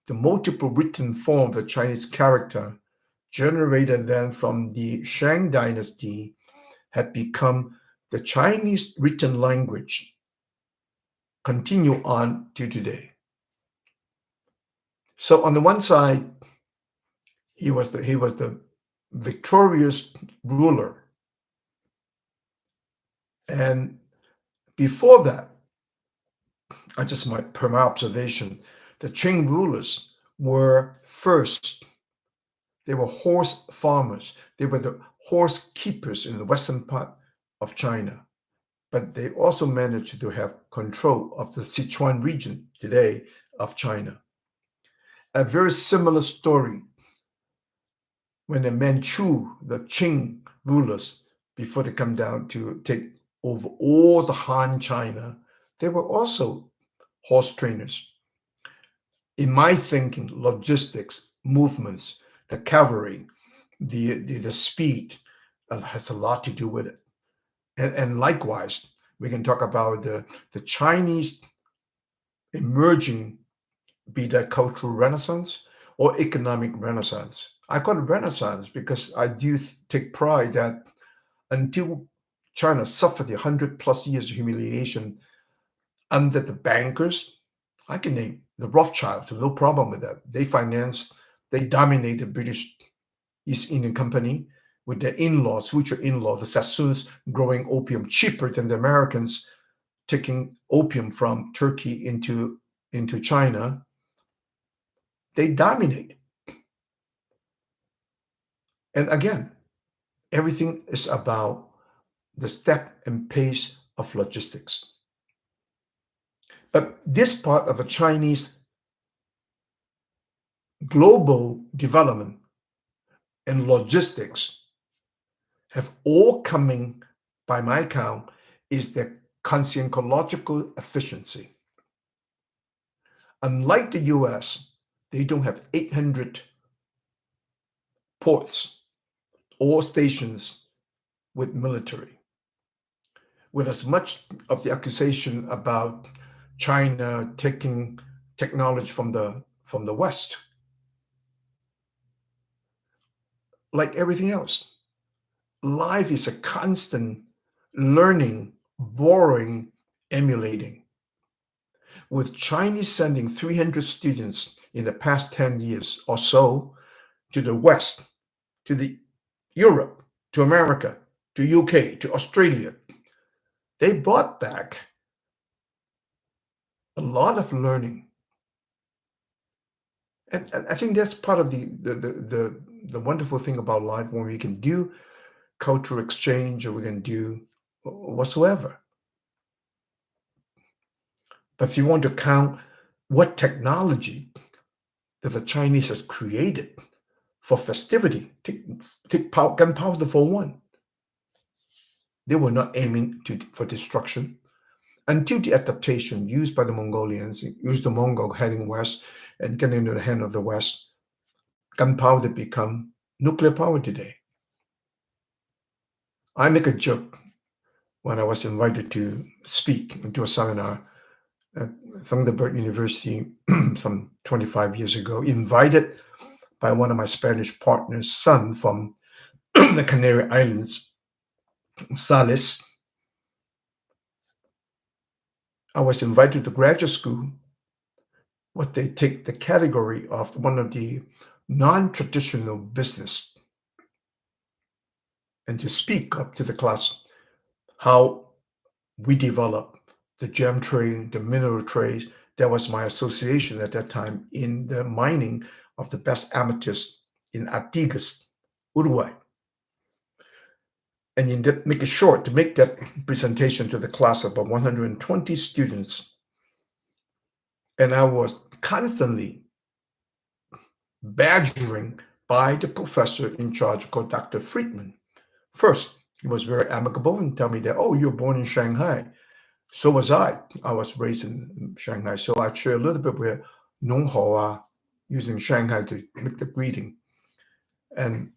the multiple written form of the Chinese character generated then from the Shang dynasty had become the Chinese written language, continue on to today. So on the one side, he was the victorious ruler. And before that, per my observation, the Qing rulers were first. They were horse farmers. They were the horse keepers in the western part of China. But they also managed to have control of the Sichuan region today of China. A very similar story when the Manchu, the Qing rulers, before they come down to take over all the Han China, they were also horse trainers. In my thinking, logistics, movements, the cavalry, the speed has a lot to do with it. And likewise, we can talk about the Chinese emerging, be that cultural renaissance or economic renaissance. I call it renaissance because I do take pride that until China suffered the 100+ years of humiliation under the bankers, I can name the Rothschilds, no problem with that. They financed, they dominated British East Indian Company with their in-laws, future in-laws, the Sassoons growing opium cheaper than the Americans taking opium from Turkey into China. They dominate. And again, everything is about the step and pace of logistics. But this part of the Chinese global development and logistics have all coming, by my count, is the conscientological efficiency. Unlike the US, they don't have 800 ports or stations with military. With as much of the accusation about China taking technology from the West, like everything else, life is a constant learning, borrowing, emulating. With Chinese sending 300 students in the past 10 years or so to the West, to the Europe, to America, to UK, to Australia, they brought back a lot of learning. And I think that's part of the wonderful thing about life when we can do cultural exchange or we can do whatsoever. But if you want to count what technology that the Chinese has created for festivity, take gunpowder for one. They were not aiming for destruction until the adaptation used by the Mongolians, used the Mongol heading west and getting into the hand of the West. Gunpowder become nuclear power today. I make a joke when I was invited to speak into a seminar at Thunderbird University some 25 years ago, invited by one of my Spanish partner's son from the Canary Islands, Salis. I was invited to graduate school, what they take the category of one of the non-traditional business, and to speak up to the class how we develop the gem trade, the mineral trade. That was my association at that time in the mining of the best amethyst in Artigas, Uruguay. And you make it short, to make that presentation to the class of about 120 students. And I was constantly badgering by the professor in charge called Dr. Friedman. First, he was very amicable and tell me that, oh, you're born in Shanghai. So was I. I was raised in Shanghai. So I share a little bit with Nong Hoa, using Shanghai to make the greeting. And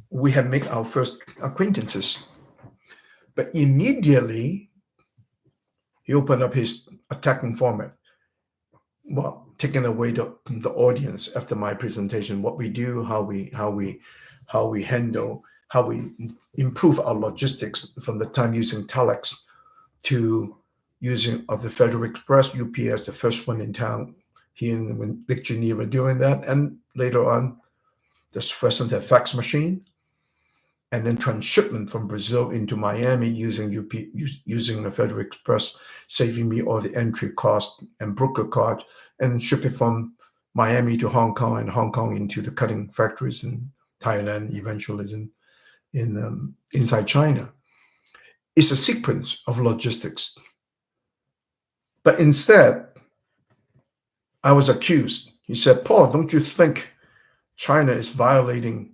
we have made our first acquaintances. But immediately, he opened up his attacking format. Well, taking away the audience after my presentation, what we do, how we handle, how we improve our logistics from the time using telex to using of the Federal Express, UPS, the first one in town here in Lake Geneva doing that, and later on, the first one had fax machine, and then transshipment from Brazil into Miami using using the Federal Express, saving me all the entry cost and broker cost, and ship it from Miami to Hong Kong and Hong Kong into the cutting factories in Thailand, eventually inside China. It's a sequence of logistics. But instead, I was accused. He said, Paul, don't you think China is violating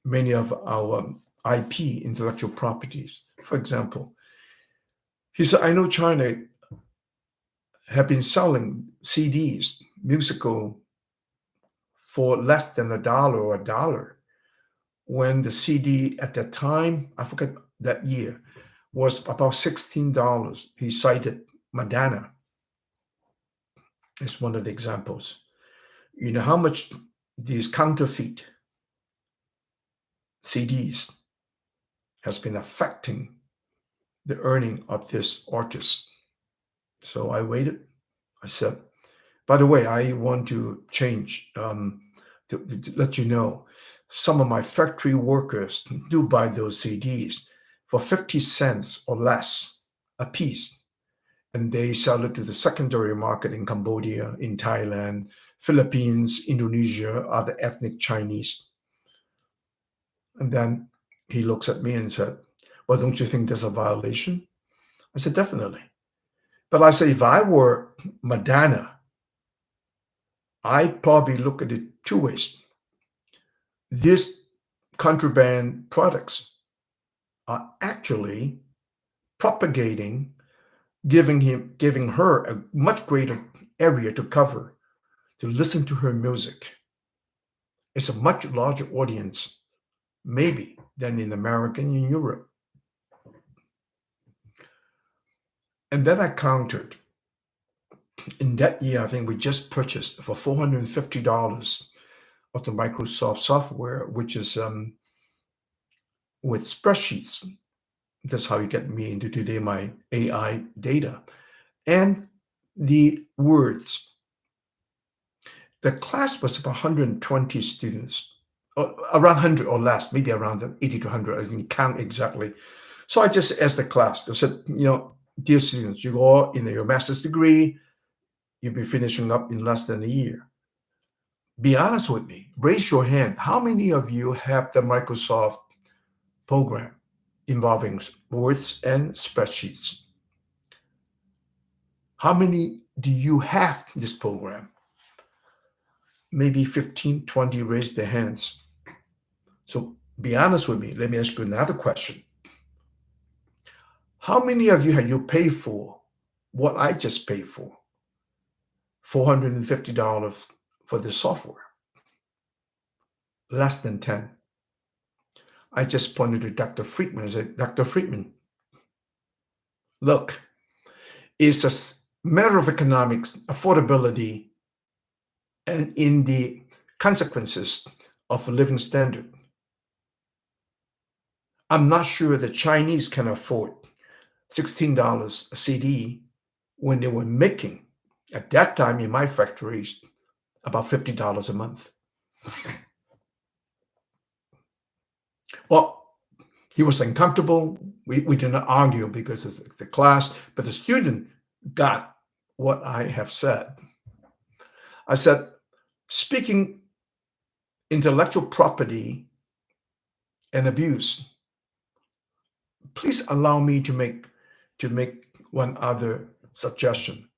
many of our IP, intellectual properties? For example, he said, I know China have been selling CDs, musical, for less than $1 or $1. When the CD at that time, I forget that year was about $16. He cited Madonna as one of the examples. You know how much these counterfeit CDs has been affecting the earning of this artist. So I waited. I said, by the way, I want to change to let you know some of my factory workers do buy those CDs for 50 cents or less a piece. And they sell it to the secondary market in Cambodia, in Thailand, Philippines, Indonesia, other ethnic Chinese. And then he looks at me and said, well, don't you think there's a violation? I said, definitely. But I say, if I were Madonna, I'd probably look at it two ways. These contraband products are actually propagating, giving her a much greater area to cover, to listen to her music. It's a much larger audience, maybe, than in America and in Europe. And then I countered. In that year, I think we just purchased for $450 of the Microsoft software, which is with spreadsheets. That's how you get me into today my AI data. And the words. The class was about 120 students, or around 100 or less, maybe around 80 to 100. I didn't count exactly. So I just asked the class, I said, dear students, you all in your master's degree, you'll be finishing up in less than a year. Be honest with me. Raise your hand. How many of you have the Microsoft program involving words and spreadsheets? How many do you have this program? Maybe 15, 20 raised their hands. So be honest with me. Let me ask you another question. How many of you have you paid for what I just paid for? $450 for the software. Less than 10. I just pointed to Dr. Friedman and said, Dr. Friedman, look, it's a matter of economics, affordability, and in the consequences of a living standard. I'm not sure the Chinese can afford $16 a CD when they were making, at that time in my factories, about $50 a month. Well, he was uncomfortable. We did not argue because it's the class, but the student got what I have said. I said, speaking intellectual property and abuse, please allow me to make one other suggestion.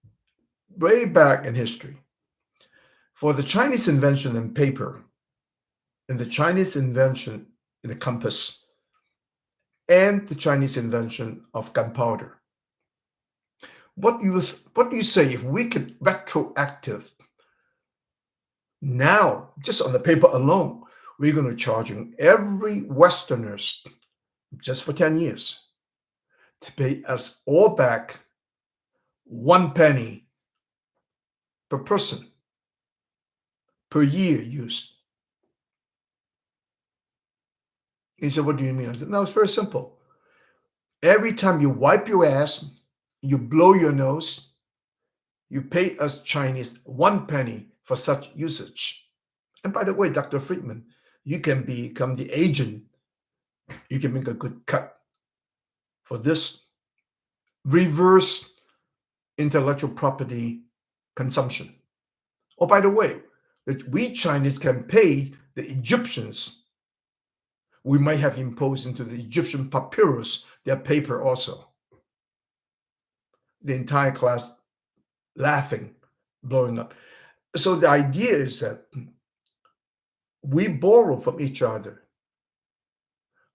Way back in history, for the Chinese invention in paper and the Chinese invention in the compass and the Chinese invention of gunpowder, what do you say if we could retroactive now, just on the paper alone, we're going to charge every Westerners just for 10 years to pay us all back 1 penny per person per year used. He said, what do you mean? I said, no, it's very simple. Every time you wipe your ass, you blow your nose, you pay us Chinese 1 penny for such usage. And by the way, Dr. Friedman, you can become the agent. You can make a good cut for this reverse intellectual property consumption. Oh, by the way, that we Chinese can pay the Egyptians. We might have imposed into the Egyptian papyrus their paper also. The entire class laughing, blowing up. So the idea is that we borrow from each other.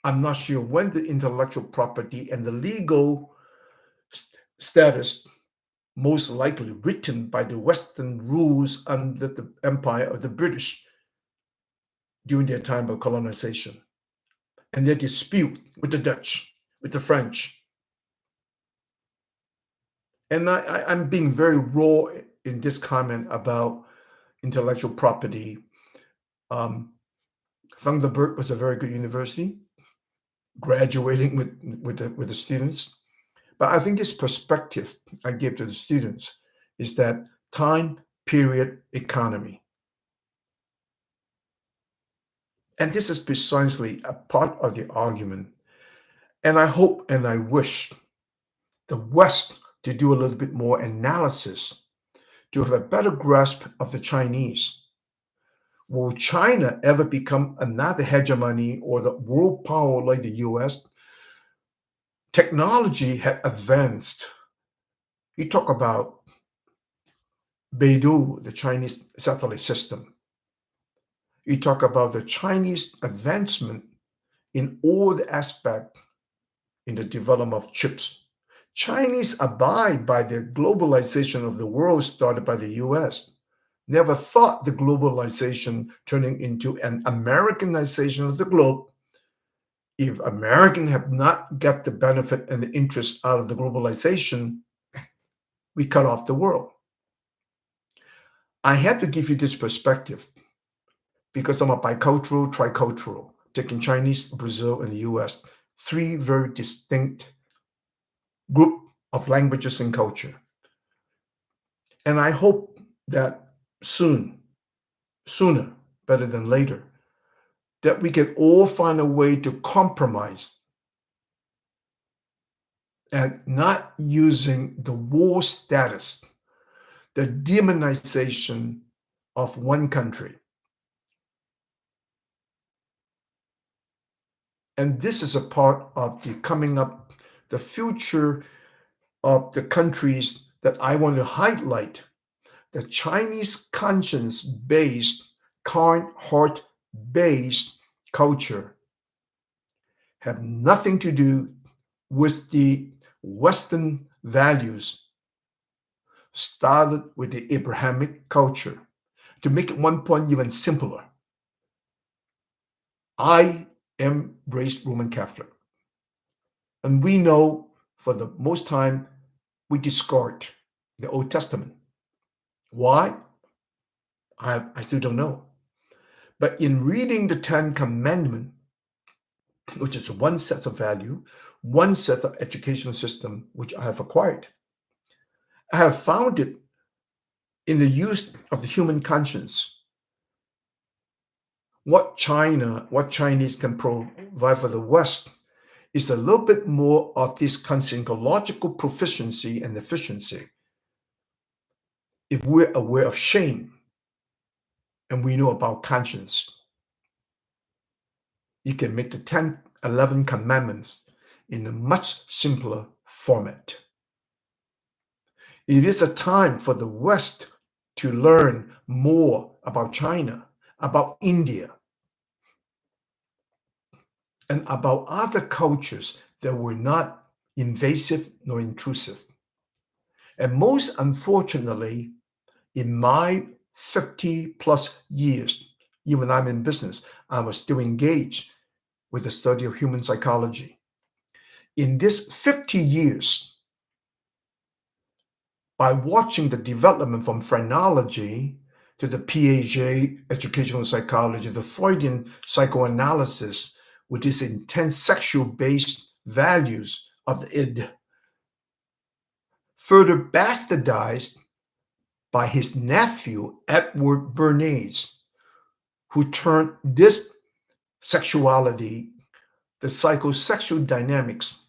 I'm not sure when the intellectual property and the legal status, most likely written by the Western rules under the empire of the British during their time of colonization, and their dispute with the Dutch with the French. And I'm being very raw in this comment about intellectual property. Thunderbird was a very good university, graduating with the students. But I think this perspective I give to the students is that time period economy. And this is precisely a part of the argument. And I hope and I wish the West to do a little bit more analysis to have a better grasp of the Chinese. Will China ever become another hegemony or the world power like the US? Technology had advanced. You talk about Beidou, the Chinese satellite system. You talk about the Chinese advancement in all the aspects in the development of chips. Chinese abide by the globalization of the world started by the US. Never thought the globalization turning into an Americanization of the globe. If Americans have not got the benefit and the interest out of the globalization, we cut off the world. I had to give you this perspective because I'm a bicultural, tricultural, taking Chinese, Brazil, and the US, three very distinct group of languages and culture. And I hope that sooner, better than later, that we can all find a way to compromise and not using the war status, the demonization of one country. And this is a part of the coming up, the future of the countries that I want to highlight. The Chinese conscience-based, kind heart-based culture have nothing to do with the Western values started with the Abrahamic culture. To make it one point even simpler, I am raised Roman Catholic. And we know for the most time, we discard the Old Testament. Why? I still don't know. But in reading the Ten Commandments, which is one set of value, one set of educational system which I have acquired, I have found it in the use of the human conscience. What Chinese can provide for the West is a little bit more of this psychological proficiency and efficiency. If we're aware of shame and we know about conscience, you can make the 10, 11 commandments in a much simpler format. It is a time for the West to learn more about China, about India, and about other cultures that were not invasive nor intrusive. And most unfortunately, in my 50 plus years, even I'm in business, I was still engaged with the study of human psychology. In this 50 years, by watching the development from phrenology to the Piaget educational psychology, the Freudian psychoanalysis, with its intense sexual-based values of the id, further bastardized by his nephew, Edward Bernays, who turned this sexuality, the psychosexual dynamics,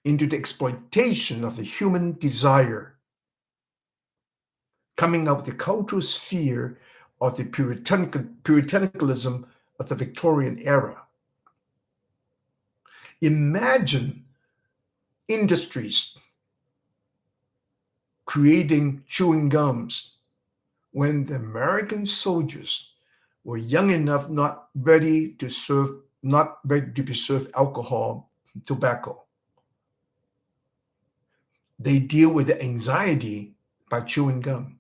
into the exploitation of the human desire, coming out of the cultural sphere of the puritanicalism of the Victorian era. Imagine industries creating chewing gums when the American soldiers were young enough, not ready to be served alcohol, tobacco. They deal with the anxiety by chewing gum.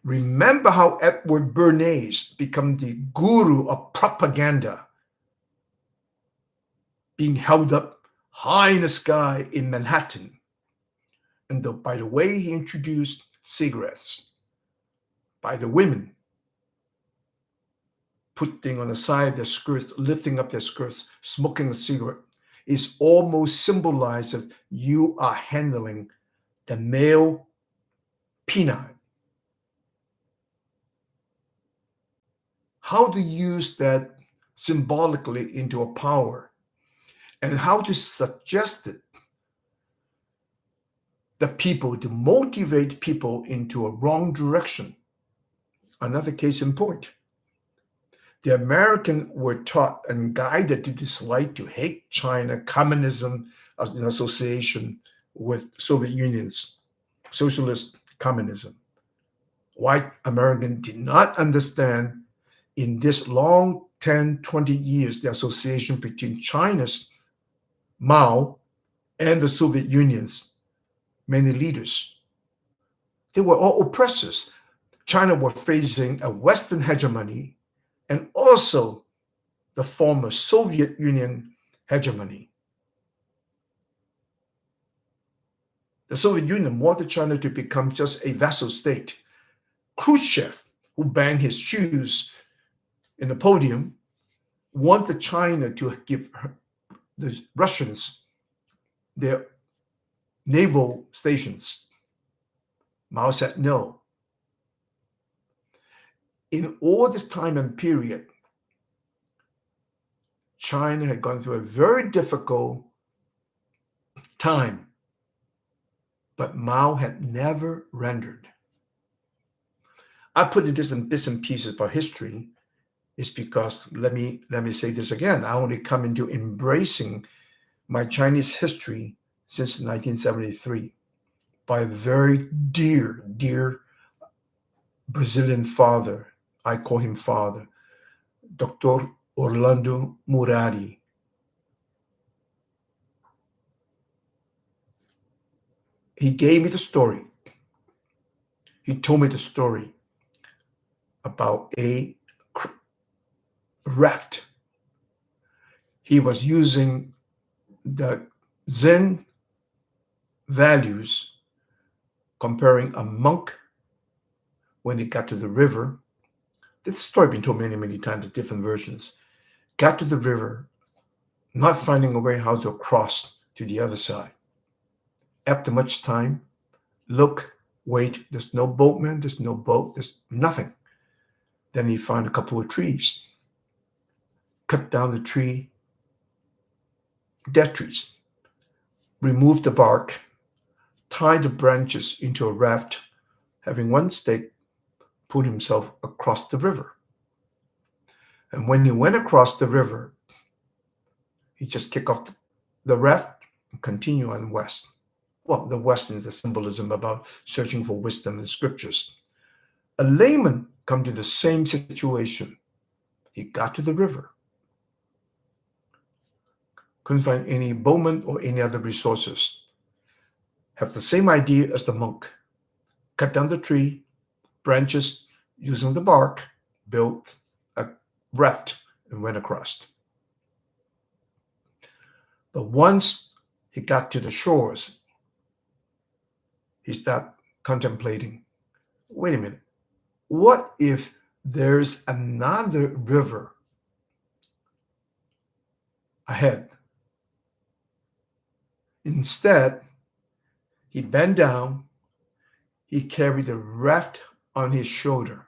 Remember how Edward Bernays became the guru of propaganda being held up high in the sky in Manhattan. And by the way, he introduced cigarettes by the women, putting on the side of their skirts, lifting up their skirts, smoking a cigarette, is almost symbolized as you are handling the male penile. How to use that symbolically into a power, and how to suggest it the people, to motivate people into a wrong direction. Another case in point. The Americans were taught and guided to dislike, to hate China, communism as an association with Soviet Union's socialist communism. White Americans did not understand in this long 10, 20 years the association between China's Mao and the Soviet Union's many leaders. They were all oppressors. China was facing a Western hegemony and also the former Soviet Union hegemony. The Soviet Union wanted China to become just a vassal state. Khrushchev, who banged his shoes in the podium, wanted China to give the Russians their naval stations. Mao said no. In all this time and period, China had gone through a very difficult time, but Mao had never rendered. I put in this in bits and pieces about history is because, let me say this again, I only come into embracing my Chinese history since 1973 by a very dear Brazilian father. I call him father, Dr. Orlando Murari. He gave me the story. He told me the story about a raft. He was using the Zen values, comparing a monk when he got to the river. This story has been told many times, different versions. Got to the river, not finding a way how to cross to the other side. After much time, look, wait, there's no boatman, there's no boat, there's nothing. Then he found a couple of trees. Cut down the tree, dead trees. Remove the bark, tie the branches into a raft, having one stake, put himself across the river. And when he went across the river, he just kicked off the raft and continue on west. Well, the west is the symbolism about searching for wisdom in scriptures. A layman come to the same situation. He got to the river. Couldn't find any bowman or any other resources. Have the same idea as the monk. Cut down the tree, branches, using the bark, built a raft and went across. But once he got to the shores, he started contemplating, wait a minute, what if there's another river ahead? Instead, he bent down, he carried the raft on his shoulder.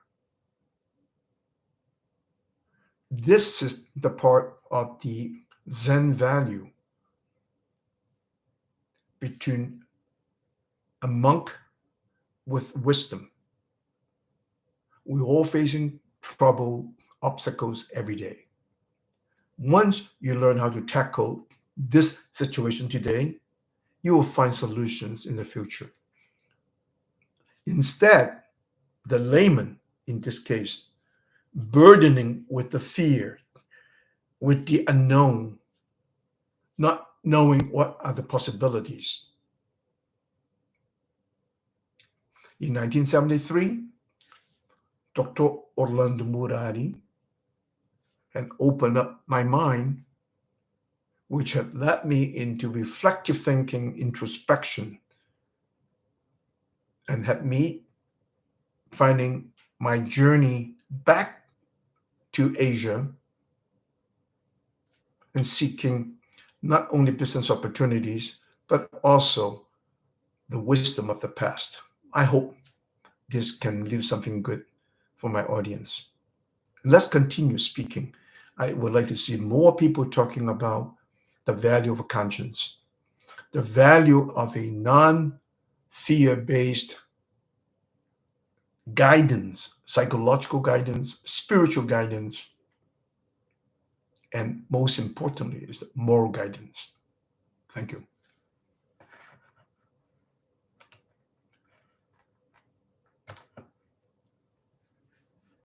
This is the part of the Zen value between a monk with wisdom. We're all facing trouble, obstacles every day. Once you learn how to tackle this situation today, you will find solutions in the future. Instead, the layman, in this case, burdening with the fear, with the unknown, not knowing what are the possibilities. In 1973, Dr. Orlando Murari had opened up my mind which had led me into reflective thinking, introspection, and had me finding my journey back to Asia and seeking not only business opportunities, but also the wisdom of the past. I hope this can leave something good for my audience. Let's continue speaking. I would like to see more people talking about the value of a conscience, the value of a non fear based guidance, psychological guidance, spiritual guidance, and most importantly, is moral guidance. Thank you.